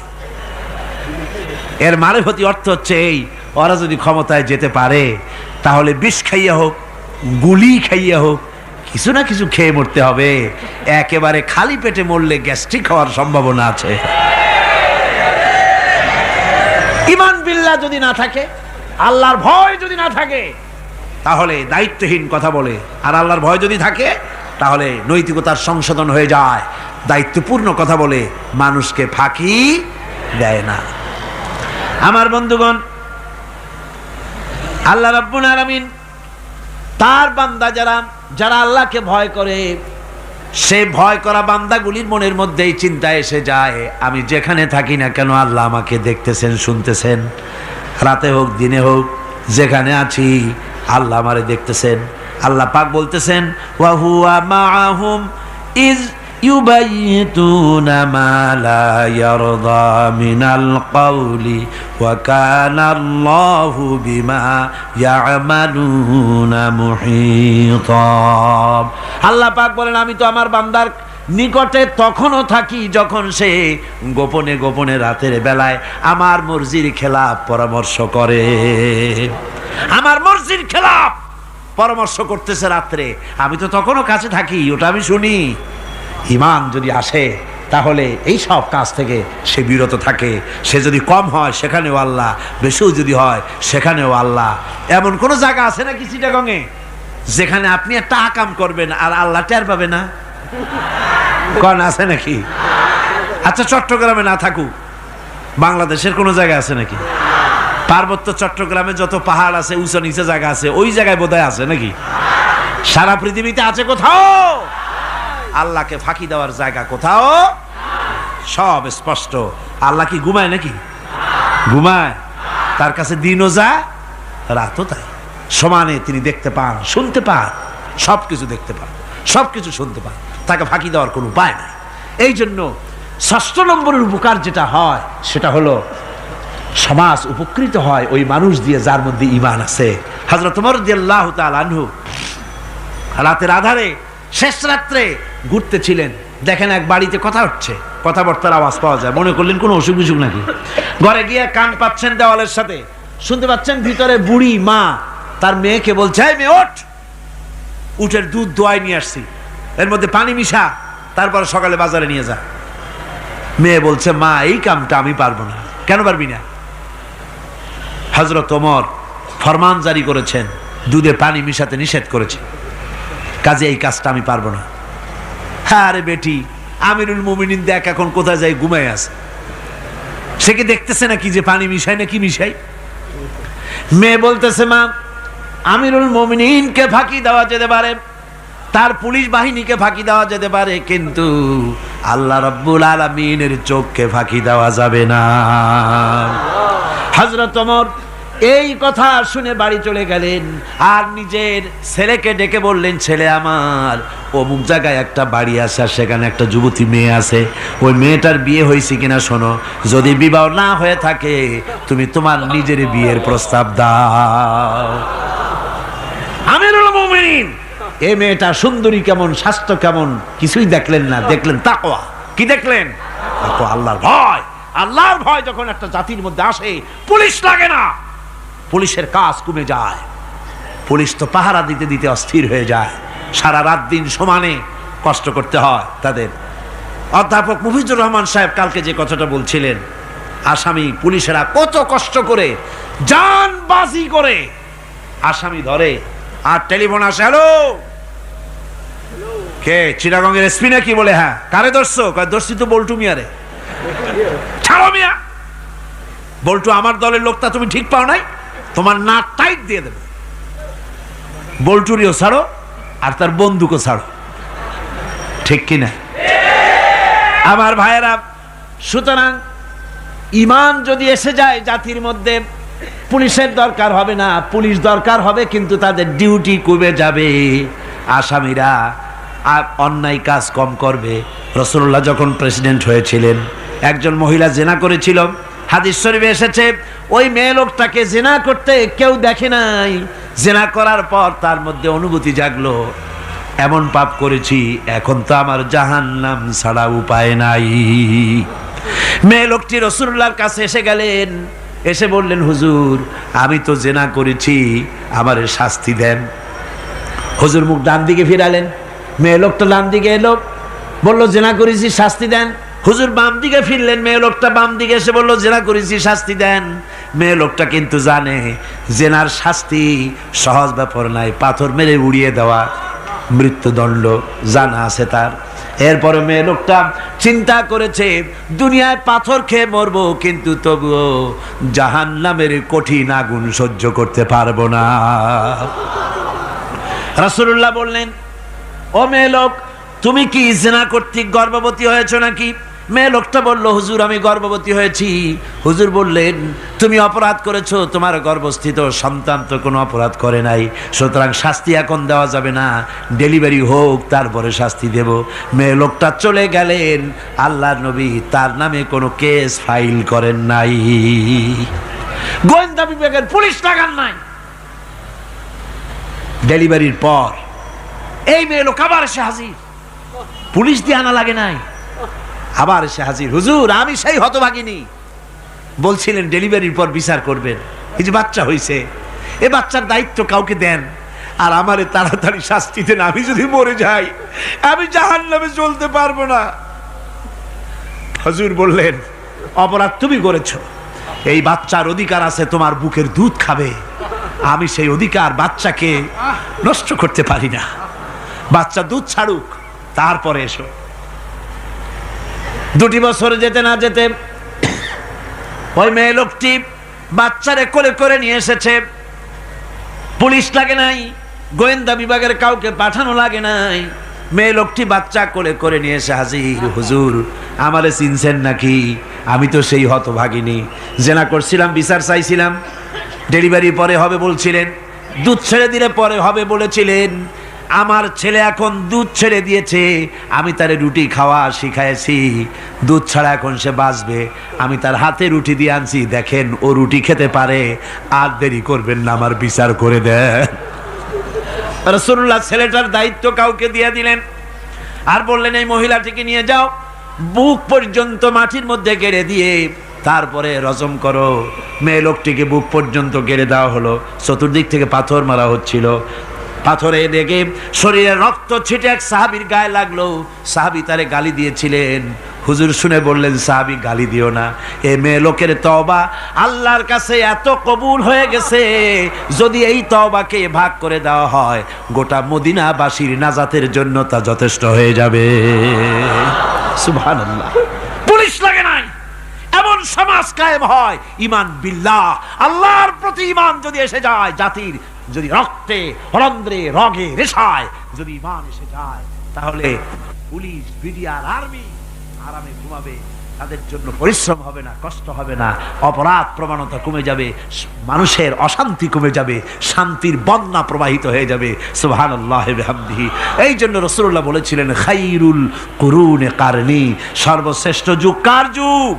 এর মারফতি অর্থ হচ্ছে এই, ওরা যদি ক্ষমতায় যেতে পারে তাহলে বিষ খাইয়া হোক, গুলি খাইয়া হোক, কিছু না কিছু খেয়ে মরতে হবে। একেবারে খালি পেটে মরলে গ্যাস্ট্রিক হওয়ার সম্ভাবনা আছে। ঈমান বিল্লাহ যদি না থাকে, আল্লাহর ভয় যদি না থাকে, তাহলে দায়িত্বহীন কথা বলে। আর আল্লাহর ভয় যদি থাকে তাহলে নৈতিকতার সংশোধন হয়ে যায়, দায়িত্বপূর্ণ কথা বলে মানুষকে ফাঁকি দেয় না। আমার বন্ধুগণ, আল্লাহ রাব্বুল আলামিন তার বান্দা যারা আল্লাহকে ভয় করে, সে ভয় করা বান্দাগুলির মনের মধ্যেই চিন্তা এসে যায়, আমি যেখানে থাকি না কেন আল্লাহ আমাকে দেখতেছেন, শুনতেছেন। রাতে হোক দিনে হোক যেখানে আছি আল্লাহ আমারে দেখতেছেন। আল্লাহ পাক বলতেছেন, ওয়া হুয়া মাআহুম ইজ ইউবাইতুনা মা লা ইয়ারদা মিনাল কওলি ওয়া কানা আল্লাহু বিমা ইয়ামালুনা মুহীতা। আল্লাহ পাক বলেন, আমি তো আমার বান্দার নিকটে তখনও থাকি যখন সে গোপনে গোপনে রাতের বেলায় আমার মর্জির খেলাফ পরামর্শ করে। আমার মর্জির খেলাফ পরামর্শ করতেছে রাত্রে, আমি তো তখনও কাছে থাকি, ওটা আমি শুনি। ঈমান যদি আসে তাহলে এই সব কাজ থেকে সে বিরত থাকে। সে যদি কম হয় সেখানেও আল্লাহ, বেশিও যদি হয় সেখানেও আল্লাহ। এমন কোন জায়গা আছে নাকি চিটাগংয়ে যেখানে আপনি একটা আকাম করবেন আর আল্লাহ টের পাবে না? কোন আছে নাকি? আচ্ছা, চট্টগ্রামে না থাকুক, বাংলাদেশের কোন জায়গা আছে নাকি? পার্বত্য চট্টগ্রামে যত পাহাড় আছে, উঁচু নিচে জায়গা আছে, ওই জায়গায় বোধহয় আছে নাকি? সারা পৃথিবীতে আছে কোথাও? আল্লাহকে ফাঁকি দেওয়ার জায়গা কোথাও? সব স্পষ্ট। আল্লাহ কি ঘুমায় নাকি? ঘুমায়? তার কাছে দিনও যা, রাতও তাই। সমানে তিনি দেখতে পান, শুনতে পান, সবকিছু দেখতে পান, সবকিছু শুনতে পান। তাকে ফাঁকি দেওয়ার কোনো উপায় নাই। এই জন্য ৬ষ্ঠ নম্বরের উপকার যেটা হয় সেটা হলো সমাজ উপকৃত হয় ওই মানুষ দিয়ে যার মধ্যে ঈমান আছে। হযরত ওমর রাদিয়াল্লাহু তাআলা আনহু রাতের আধারে শেষ রাত্রে ঘুরতেছিলেন, দেখেন এক বাড়িতে কথা হচ্ছে, কথাবার্তার আওয়াজ পাওয়া যায়। মনে করলেন কোনো অসুখ বিসুখ নাকি। ঘরে গিয়ে কান পাচ্ছেন দেওয়ালের সাথে, শুনতে পাচ্ছেন ভিতরে বুড়ি মা তার মেয়েকে বলছে, এই মেয়ে ওঠ, উটের দুধ দোয়াই নিয়ে আসছি, এর মধ্যে পানি মিশা, তারপর সকালে বাজারে নিয়ে যা। মেয়ে বলছে, মা এই কামটা আমি পারবো না। কেন পারবি না? হযরত ওমর ফরমান জারি করেছেন, দুধে পানি মিশাতে নিষেধ করেছে, কাজে এই কাজটা আমি পারবো না। আরে বেটি, আমিরুল মুমিনিন দেখ এখন কোথায় যায়, ঘুমায় আছে, সে কি দেখতেছে নাকি যে পানি মিশাই না কি মিশাই? মেয়ে বলতেছে, মা আমিরুল মুমিনিনকে ফাঁকি দেওয়া যেতে পারে, তার পুলিশ বাহিনীকে ফাঁকি দেওয়া যেতে পারে, কিন্তু আল্লাহ রাব্বুল আলামিনের চোখকে ফাঁকি দেওয়া যাবে না। হযরত ওমর এই কথা শুনে বাড়ি চলে গেলেন আর নিজের ছেলেকে ডেকে বললেন, ছেলে আমার, অমুক জায়গায় একটা বাড়ি আছে, সেখানে একটা যুবতী মেয়ে আছে, ওই মেয়েটার বিয়ে হয়েছে কিনা শোনো, যদি বিবাহ না হয়ে থাকে তুমি তোমার নিজের বিয়ের প্রস্তাব দাও। আমিরুল মুমিনিন এই মেয়েটা সুন্দরী কেমন, স্বাস্থ্য কেমন কিছুই দেখলেন না, দেখলেন তাকওয়া। কি দেখলেন? আল্লাহর ভয়। আল্লাহর ভয় যখন একটা জাতির মধ্যে আসে, পুলিশ লাগে না, পুলিশের কাজ কমে যায়। পুলিশ তো পাহারা দিতে দিতে অস্থির হয়ে যায়, সারা রাত দিন সমানে কষ্ট করতে হয় তাদের। অধ্যাপক মুফিজুর রহমান সাহেব কালকে যে কথাটা বলছিলেন, আসামি পুলিশেরা কত কষ্ট করে জানবাজি করে আসামি ধরে, আর টেলিফোন আসে, হ্যালো কে, চিটাগংয়ের এসপি নাকি? বলে হ্যাঁ। কারে ধরছো? ধরছি তো বল্টু মিয়ারে। ছাড়ো মিয়া, বল্টু আমার দলের লোকটা তুমি ঠিক পাও নাই, তোমার নাক টাইট দিয়ে দেবে। বল্টুরিও ছাড়ো আর তার বন্দুকও ছাড়ো, ঠিক কিনা আমার ভাইয়েরা? সুতরাং ঈমান যদি এসে যায় জাতির মধ্যে, পুলিশের দরকার হবে না, পুলিশ দরকার হবে কিন্তু তাদের ডিউটি কমে যাবে। আসামিরা আর অন্যায় কাজ কম করবে। রাসূলুল্লাহ যখন প্রেসিডেন্ট হয়েছিলেন, একজন মহিলা জিনা করেছিল, হাদিস শরীফে এসেছে ওই মেয়ে লোকটাকে জিনা করতে কেউ দেখে নাই, জিনা করার পর তার মধ্যে অনুভূতি জাগলো, এমন পাপ করেছি, এখন তো আমার জাহান্নাম ছাড়া উপায় নাই। মেয়ে লোকটি রাসূলুল্লাহর কাছে এসে গেলেন, এসে বললেন, হুজুর আমি তো জিনা করেছি, আমারে শাস্তি দেন। হুজুর মুখ ডান দিকে ফিরালেন, মেয়ে লোকটা ডান দিকে এলো, বলল জিনা করেছি, শাস্তি দেন। হুজুর বাম দিকে ফিরলেন, মেয়ে লোকটা বাম দিকে এসে বলল জিনা করেছি, শাস্তি দেন। মেয়ে লোকটা কিন্তু জানে জেনার শাস্তি সহজ ব্যাপার নাই, পাথর মেরে উড়িয়ে দেওয়া, মৃত্যুদণ্ড জানা আছে তার। এরপরে মেয়ে লোকটা চিন্তা করেছে দুনিয়ায় পাথর খেয়ে মরবো, কিন্তু তবুও জাহান্নামের কঠিন আগুন সহ্য করতে পারবো না। রাসূলুল্লাহ বললেন, ও মেয়ে লোক, তুমি কি জিনা কর্তৃক গর্ভবতী হয়েছো নাকি? মেয়ে লোকটা বলল, হুজুর আমি গর্ভবতী হয়েছি। হুজুর বললেন, তুমি অপরাধ করেছো, তোমার গর্ভস্থিত সন্তান তো কোনো অপরাধ করে নাই, সুতরাং শাস্তি এখন দেওয়া যাবে না, ডেলিভারি হোক তারপরে শাস্তি দেব। মেয়ে লোকটা চলে গেলেন। আল্লাহর নবী তার নামে কোনো কেস ফাইল করেন নাই, গোয়েন্দা বিভাগের পুলিশ লাগান নাই। ডেলিভারির পর এই মেয়ে লোক আবার এসে হাজির, পুলিশ দিয়ে আনা লাগে নাই, আবার এসে হাজির। হুজুর আমি সেই হতভাগিনী, বলছিলেন ডেলিভারির পর বিচার করবেন, এই যে বাচ্চা হয়েছে, এ বাচ্চার দায়িত্ব কাউকে দেন, আর আমারে তাড়াতাড়ি শাস্তি দেন, আমি যদি মরে যাই আমি জাহান্নামে চলতে পারবো না। হুজুর বললেন, অপরাধ তুমি করেছো, এই বাচ্চার অধিকার আছে তোমার বুকের দুধ খাবে, আমি সেই অধিকার বাচ্চাকে নষ্ট করতে পারি না, বাচ্চা দুধ ছাড়ুক তারপরে এসো। 2 বছর যেতে না যেতে ওই মেয়ে লোকটি বাচ্চারে কোলে করে নিয়ে এসেছে, পুলিশ লাগে নাই, গোয়েন্দা বিভাগের কাউকে পাঠানো লাগে নাই। মেয়ে লোকটি বাচ্চা কোলে করে নিয়ে এসে হাজির। হুজুর আমারে চিনছেন নাকি? আমি তো সেই হতভাগিনী, জেনা করছিলাম, বিচার চাইছিলাম, ডেলিভারি পরে হবে বলছিলেন, দুধ ছেড়ে দিলে পরে হবে বলেছিলেন। আমার ছেলে এখন দুধ ছেড়ে দিয়েছে, আমি তারে রুটি খাওয়া শিখাইছি, দুধ ছাড়া এখন সে বাঁচবে, আমি তার হাতে রুটি দিয়ে আনছি, দেখেন ও রুটি খেতে পারে, আর দেরি করবেন না, আমার বিচার করে দেন। রাসূলুল্লাহ ছেলেটার দায়িত্ব কাউকে দিয়ে দিলেন, আর বললেন, এই মহিলাটিকে নিয়ে যাও, বুক পর্যন্ত মাটির মধ্যে গেড়ে দিয়ে তারপরে রজম করো। মেয়ে লোকটিকে বুক পর্যন্ত গেড়ে দেওয়া হলো, চতুর্দিক থেকে পাথর মারা হচ্ছিল, পাথরে দেখে শরীরে রক্ত ছিটে এক সাহাবীর গায়ে লাগলো। সাহাবী তারে গালি দিয়েছিলেন, হুজুর শুনে বললেন, সাহাবী গালি দিও না, এ মেয়ে লোকের তওবা আল্লাহর কাছে এত কবুল হয়ে গেছে, যদি এই তওবাকে ভাগ করে দেওয়া হয় গোটা মদিনাবাসীর নাজাতের জন্য তা যথেষ্ট হয়ে যাবে। সুবহানাল্লাহ, পুলিশ লাগে নাই, এমন সমাজ কায়েম হয়, ঈমান বিল্লাহ, আল্লাহর প্রতি ঈমান যদি এসে যায়, জাতির যদি রক্তে রন্ধ্রে রগে রেশায় যদি ঈমান এসে যায়, তাহলে পুলিশ বিডিআর আর্মি আরামে ঘুমাবে, তাদের জন্য পরিশ্রম হবে না, কষ্ট হবে না, অপরাধ প্রবণতা কমে যাবে, মানুষের অশান্তি কমে যাবে, শান্তির বন্যা প্রবাহিত হয়ে যাবে। সুবহানাল্লাহ বিহামদিহি। এই জন্য রাসূলুল্লাহ বলেছিলেন, খায়রুল কুরুনে কারনি, সর্বশ্রেষ্ঠ যুগ কার যুগ?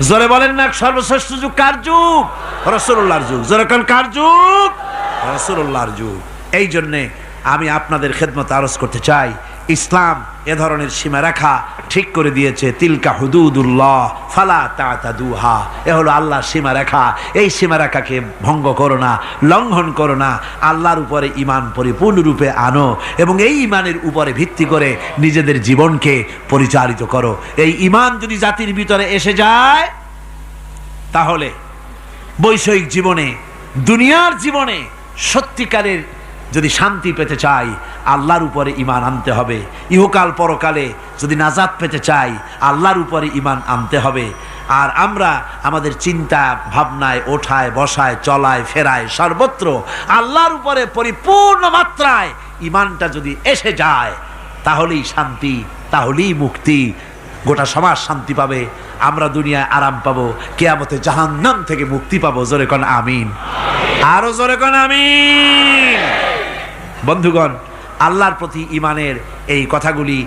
জোরে বলেন না, সর্বশ্রেষ্ঠ যুগ কার যুগ? রাসূলুল্লাহর যুগ। জোরে কোন কার যুগ? রাসূলুল্লাহর যুগ। এই জন্যে আমি আপনাদের খেদমত আরজ করতে চাই, ইসলাম এ ধরনের সীমারেখা ঠিক করে দিয়েছে, তিলকা হুদুদুল্লাহ ফালা তাতাদুহা, এ হলো আল্লাহর সীমারেখা, এই সীমারেখাকে ভঙ্গ করো না, লঙ্ঘন করো না, আল্লাহর উপরে ঈমান পরিপূর্ণরূপে আনো এবং এই ঈমানের উপরে ভিত্তি করে নিজেদের জীবনকে পরিচালিত করো। এই ঈমান যদি জাতির ভিতরে এসে যায়, তাহলে বৈষয়িক জীবনে, দুনিয়ার জীবনে সত্যিকারের যদি শান্তি পেতে চাই, আল্লাহর উপরে ঈমান আনতে হবে। ইহকাল পরকালে যদি নাজাত পেতে চাই, আল্লাহর উপরে ঈমান আনতে হবে। আর আমরা আমাদের চিন্তা ভাবনায়, ওঠায় বসায়, চলায় ফেরায়, সর্বত্র আল্লাহর উপরে পরিপূর্ণ মাত্রায় ঈমানটা যদি এসে যায়, তাহলেই শান্তি, তাহলেই মুক্তি, গোটা সমাজ শান্তি পাবে, আমরা দুনিয়ায় আরাম পাবো, কিয়ামতে জাহান্নাম থেকে মুক্তি পাবো। জোরে কোন আমিন, আরো জোরে কোন আমিন। বন্ধুগণ, আল্লাহর প্রতি ঈমানের এই কথাগুলি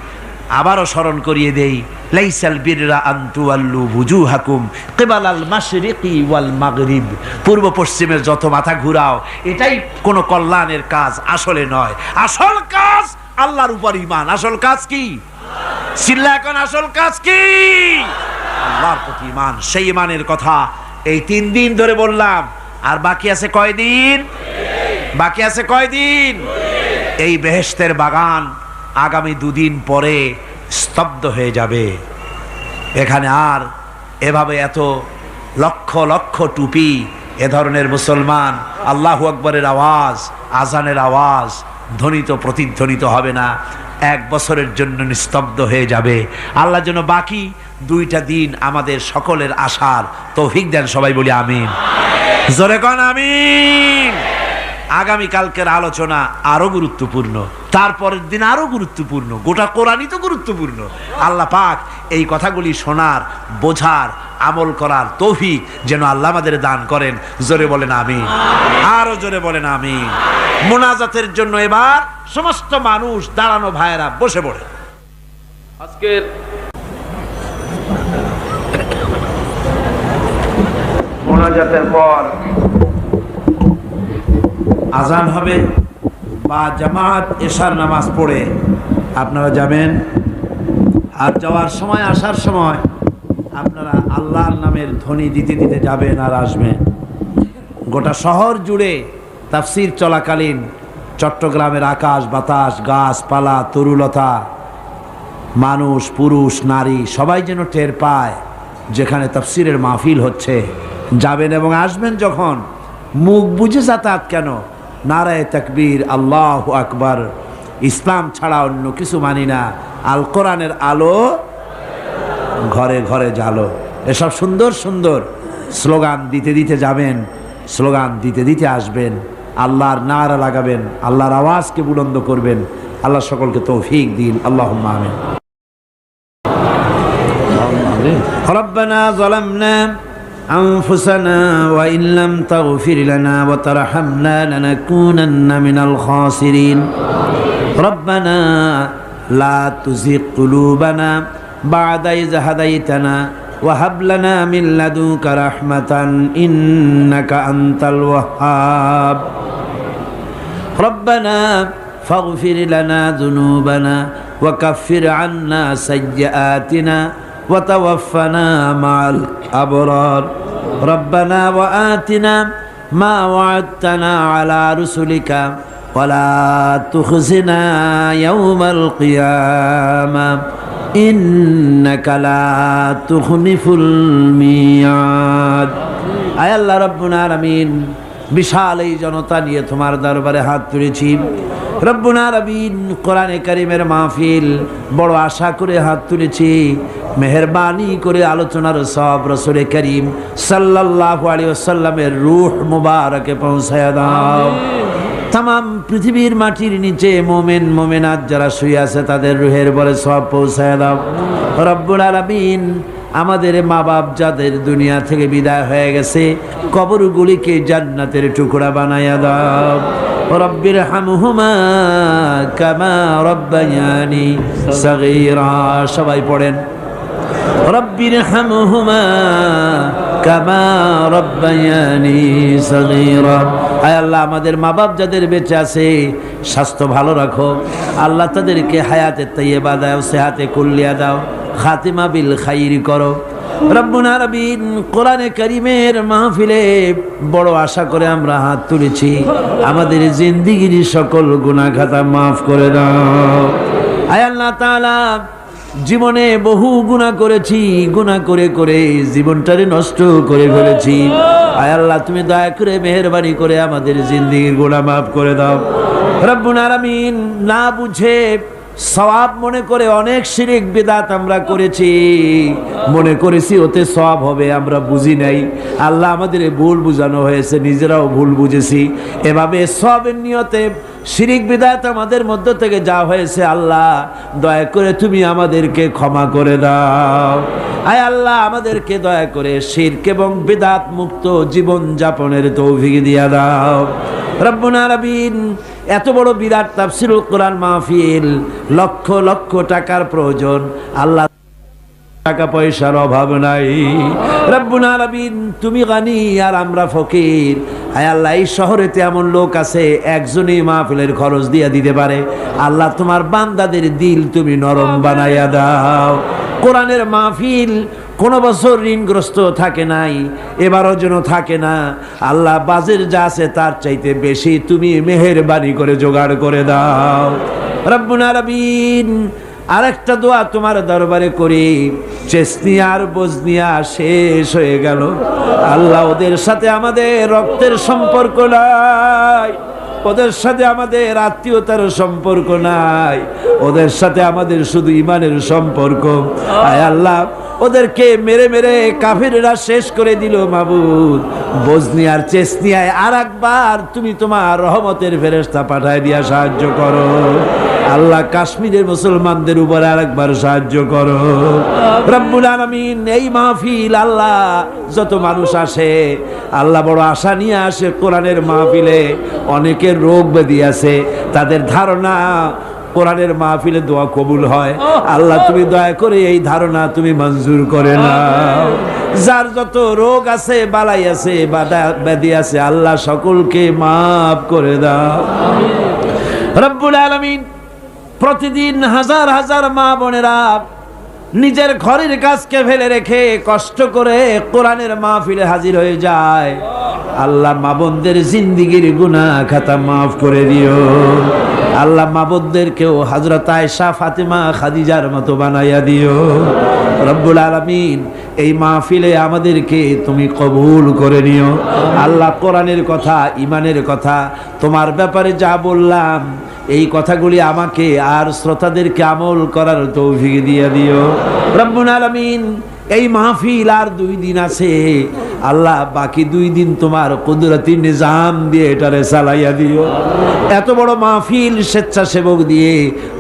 আবারও স্মরণ করিয়ে দেই। লাইসাল বিররা আন তুওয়াল্লু বুজুহাকুম কিবালাল মাশরিকি ওয়াল মাগরিব, পূর্ব পশ্চিমের যত মাথা ঘুরাও, এটাই কোনো কল্যাণের কাজ আসলে নয়। আসল কাজ আল্লাহর উপর ঈমান। আসল কাজ কি? চিল্লা এখন, আসল কাজ কি? আল্লাহর প্রতি ঈমান। সেই ঈমানের কথা এই 3 দিন ধরে বললাম, আর বাকি আছে কয়দিন? বাকি আছে কয়দিন? এই বেহেশতের বাগান আগামী 2 দিন পরে স্তব্ধ হয়ে যাবে। এখানে আর এভাবে এত লক্ষ লক্ষ টুপি, এ ধরনের মুসলমান, আল্লাহু আকবরের আওয়াজ, আজানের আওয়াজ, ধ্বনিত প্রতিধ্বনিত হবে না, 1 বছরের জন্য নিস্তব্ধ হয়ে যাবে। আল্লাহ যেন বাকি 2টা দিন আমাদের সকলের আশার তৌফিক দেন, সবাই বলি আমিন। জোরে কোন আমিন। আগামী কালকের আলোচনা আরো গুরুত্বপূর্ণ, তারপরের দিন আরো গুরুত্বপূর্ণ, গোটা কোরআনই তো গুরুত্বপূর্ণ। আল্লাহ পাক এই কথাগুলি শোনার, বোঝার, আমল করার তৌফিক যেন আল্লাহ আমাদের দান করেন। জোরে বলেন আমিন, আরো জোরে বলেন আমিন। মোনাজাতের জন্য এবার সমস্ত মানুষ দাঁড়ানো ভাইয়েরা বসে পড়ে। আজকের মোনাজাতের পর আজান হবে বা জামাত এশার নামাজ পড়ে আপনারা যাবেন। আর যাওয়ার সময়, আসার সময় আপনারা আল্লাহর নামের ধ্বনি দিতে দিতে যাবেন আর আসবেন। গোটা শহর জুড়ে তাফসীর চলাকালীন চট্টগ্রামের আকাশ বাতাস, গাছপালা, তরুলতা, মানুষ, পুরুষ, নারী সবাই যেন টের পায় যেখানে তাফসীরের মাহফিল হচ্ছে। যাবেন এবং আসবেন যখন, মুখ বুঝে যাতায়াত কেন, নারায়ে তাকবীর, আল্লাহু আকবার, ইসলাম ছাড়া অন্য কিছু মানি না, আল কোরআনের আলো ঘরে ঘরে জালো, এসব সুন্দর সুন্দর স্লোগান দিতে দিতে যাবেন, স্লোগান দিতে দিতে আসবেন, আল্লাহর নারা লাগাবেন, আল্লাহর আওয়াজকে বুলন্দ করবেন। আল্লাহ সকলকে তৌফিক দিন, আল্লাহুম্মা আমিন। রব্বানা যালামনা أنفسنا وإن لم تغفر لنا وترحمنا لنكونن من الخاسرين ربنا لا تزغ قلوبنا بعد إذ هديتنا وهب لنا من لدنك رحمة إنك أنت الوهاب ربنا فاغفر لنا ذنوبنا وكفر عنا سيئاتنا وتوفنا مع الأبرار ربنا وآتنا ما وعدتنا على رسلك ولا تخزنا يوم القيامة إنك لا تخلف الميعاد আয় আল্লাহ রব্বুল আলামিন, বিশাল এই জনতা নিয়ে তোমার দরবারে হাত তুলেছি রব্বুল আলামিন। কোরআনে কারীমের মাহফিল বড় আশা করে হাত তুলেছি, মেহেরবানি করে আলোচনার সব রাসূল করিম সাল্লাল্লাহু আলাইহি ওয়াসাল্লামের রূহ মুবারকে পৌঁছায়া দাও। তামাম পৃথিবীর মাটির নিচে মুমিন মুমিনাত যারা শুয়ে আছে তাদের রূহের বলে সব পৌঁছায়া দাও রব্বুল আলামিন। আমাদের মা বাপ যাদের দুনিয়া থেকে বিদায় হয়ে গেছে, কবরগুলিকে জান্নাতের টুকরা বানায়া দাও। রব্বির হামহুমা কামা রব্বায়ানি সগীরা, সবাই পড়েন রব্বির হামহুমা কামা রব্বায়ানি সগীরা। আয় আল্লাহ, আমাদের মা বাপ যাদের বেঁচে আছে স্বাস্থ্য ভালো রাখো আল্লাহ, তাদেরকে হায়াতে তাইয়্যিবা দাও, সেহাতে কুল্লিয়া দাও, খাতিমা বিল খাইরি করো রব্বুল আলামিন। কোরআনে কারীমের মাহফিলে বড় আশা করে আমরা হাত তুলেছি, আমাদের জিন্দেগির সকল গুনাহ খাতা মাফ করে দাও। আয় আল্লাহ তাআলা, জীবনে বহু গুনাহ করেছি, গুনাহ করে করে জীবনটারে নষ্ট করে ফেলেছি। আয় আল্লাহ, তুমি দয়া করে মেহেরবানি করে আমাদের জিন্দেগির গুনাহ মাফ করে দাও রব্বুল আলামিন। না বুঝে সওয়াব মনে করে অনেক শিরক বিদআত আমরা করেছি, মনে করেছি ওতে সওয়াব হবে, আমরা বুঝি নাই। আল্লাহ, আমাদের ভুল বুঝানো হয়েছে, নিজেরাও ভুল বুঝেছি। এভাবে সওয়াবের নিয়তে শিরক বিদআত আমাদের মধ্য থেকে যা হয়েছে, আল্লাহ দয়া করে তুমি আমাদেরকে ক্ষমা করে দাও। আয় আল্লাহ, আমাদেরকে দয়া করে শিরক এবং বিদআত মুক্ত জীবন যাপনের তৌফিক দিয়া দাও রব্বুল আলামিন। এত বড় বিরাট তাফসীরুল কোরআন মাহফিল, লক্ষ লক্ষ টাকার প্রয়োজন, আল্লাহ টাকা পয়সার অভাব নাই রব্বুল আলামিন। তুমি গানি আর আমরা ফকির। আয় আল্লাহ, এই শহরেতে এমন লোক আছে একজনই মাহফিলের খরচ দিয়ে দিতে পারে। আল্লাহ, তোমার বান্দাদের দিল তুমি নরম বানাইয়া দাও। কোরআনের মাহফিল কোনো বছর ঋণগ্রস্ত থাকে নাই, এবারও যেন থাকে না। আল্লাহ, বাজের যা আছে তার চাইতে বেশি তুমি মেহেরবানি করে জোগাড় করে দাও রব্বুল আলামিন। আরেকটা দোয়া তোমার দরবারে করি, চেসনিয়া আর বজনিয়া শেষ হয়ে গেল, আল্লাহ ওদের সাথে আমাদের রক্তের সম্পর্ক নাই, ওদের সাথে আমাদের আত্মীয়তার সম্পর্ক নাই, ওদের সাথে আমাদের শুধু ঈমানের সম্পর্ক। আয় আল্লাহ, ওদেরকে মেরে মেরে কাফিররা শেষ করে দিল মাবুদ। বজনিয়ার চেচনিয়ায় আর একবার তুমি তোমার রহমতের ফেরেশতা পাঠায় দিয়া সাহায্য করো আল্লাহ। কাশ্মীরের মুসলমানদের উপর আরেকবার সাহায্য করো রব্বুল আলামিন। এই মাহফিল আল্লাহ, যত মানুষ আসে আল্লাহ বড় আশা নিয়ে আসে কোরআনের মাহফিলে। অনেকের রোগ ব্যাধি আছে, তাদের ধারণা কোরআনের মাহফিলে দোয়া কবুল হয়। আল্লাহ তুমি দয়া করে এই ধারণা তুমি মঞ্জুর করে নাও। যার যত রোগ আছে, বালাই আছে, ব্যাধি আছে, আল্লাহ সকলকে মাফ করে দাও রব্বুল আলামিন। প্রতিদিন হাজার হাজার মা বোনেরা নিজের ঘরের কাজকে ফেলে রেখে কষ্ট করে কোরআনের মাহফিলে হাজির হয়ে যায়। আল্লাহ মা বোনদের জিন্দিগির গুনাহ খাতা মাফ করে দিও আল্লাহ। মা বোনদেরকেও হযরত আয়েশা, ফাতেমা, খাদিজার মতো বানাইয়া দিও রব্বুল আলামিন। এই মাহফিলে আমাদেরকে তুমি কবুল করে নিও আল্লাহ। কোরআনের কথা, ঈমানের কথা, তোমার ব্যাপারে যা বললাম এই কথাগুলি আমাকে আর শ্রোতাদেরকে আমল করার তৌফিক দিয়ে দিও রব্বুল আলামিন। এই মাহফিল আর 2 দিন আছে আল্লাহ, বাকি 2 দিন তোমার কুদরতি নিজাম দিয়ে এটারে চালাইয়া দিও। এত বড় মাহফিল স্বেচ্ছাসেবক দিয়ে,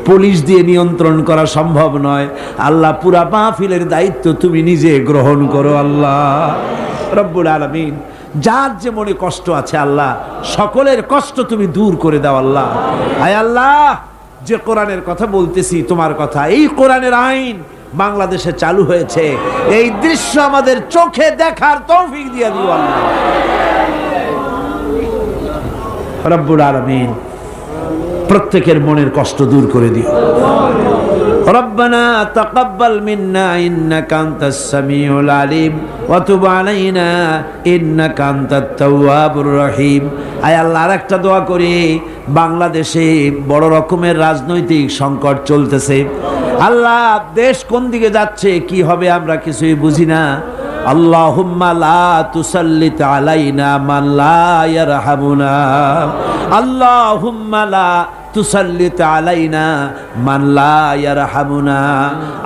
পুলিশ দিয়ে নিয়ন্ত্রণ করা সম্ভব নয় আল্লাহ। পুরা মাহফিলের দায়িত্ব তুমি নিজে গ্রহণ করো আল্লাহ রব্বুল আলামিন। যার যে মনে কষ্ট আছে আল্লাহ, সকলের কষ্ট তুমি দূর করে দাও আল্লাহ। আয় আল্লাহ, যে কোরআনের কথা বলতেছি তোমার কথা, এই কোরআনের আইন বাংলাদেশে চালু হয়েছে, এই দৃশ্য আমাদের চোখে দেখার তৌফিক দিয়ে দিও আল্লাহ রব্বুল আলামিন। প্রত্যেকের মনের কষ্ট দূর করে দিও। ربنا تقبل منا إنك أنت السميع العليم وتب علينا إنك أنت التواب الرحيم। আয় আল্লাহ, আরেকটা দোয়া করি। বাংলাদেশে বড় রকমের রাজনৈতিক সংকট চলতেছে আল্লাহ। দেশ কোন দিকে যাচ্ছে, কি হবে আমরা কিছুই বুঝি না। আল্লাহুম্মা লা তুসাল্লিত আলাইনা মান লা ইয়ারহামুনা। আল্লাহুম্মা লা তুসাল্লিত আলাইনা মান লা ইয়ারহামুনা।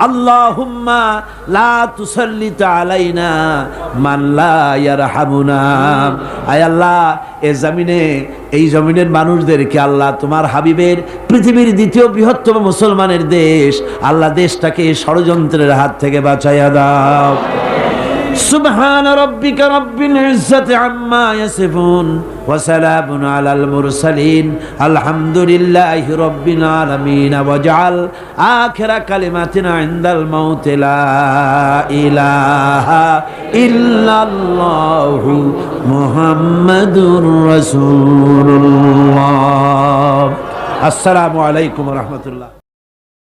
আল্লাহুম্মা লা তুসাল্লিত আলাইনা মান লা ইয়ারহামুনা। আয় আল্লাহ, এই জমিনের মানুষদেরকে আল্লাহ তোমার হাবিবের পৃথিবীর দ্বিতীয় বৃহত্তম মুসলমানের দেশ আল্লাহ, দেশটাকে ষড়যন্ত্রের হাত থেকে বাঁচাইয়া দাও। সুবহান রাব্বিকা রাব্বিল ইজ্জাতি আম্মা ইয়াসিফুন ওয়া সালামুন আলাল মুরসালিন আলহামদুলিল্লাহি রাব্বিল আলামিন। ওয়াজআল আখিরা কালিমাতিনা ইনদাল মাউত লা ইলাহা ইল্লাল্লাহু মুহাম্মাদুর রাসূলুল্লাহ। আসসালামু আলাইকুম ওয়া রাহমাতুল্লাহ।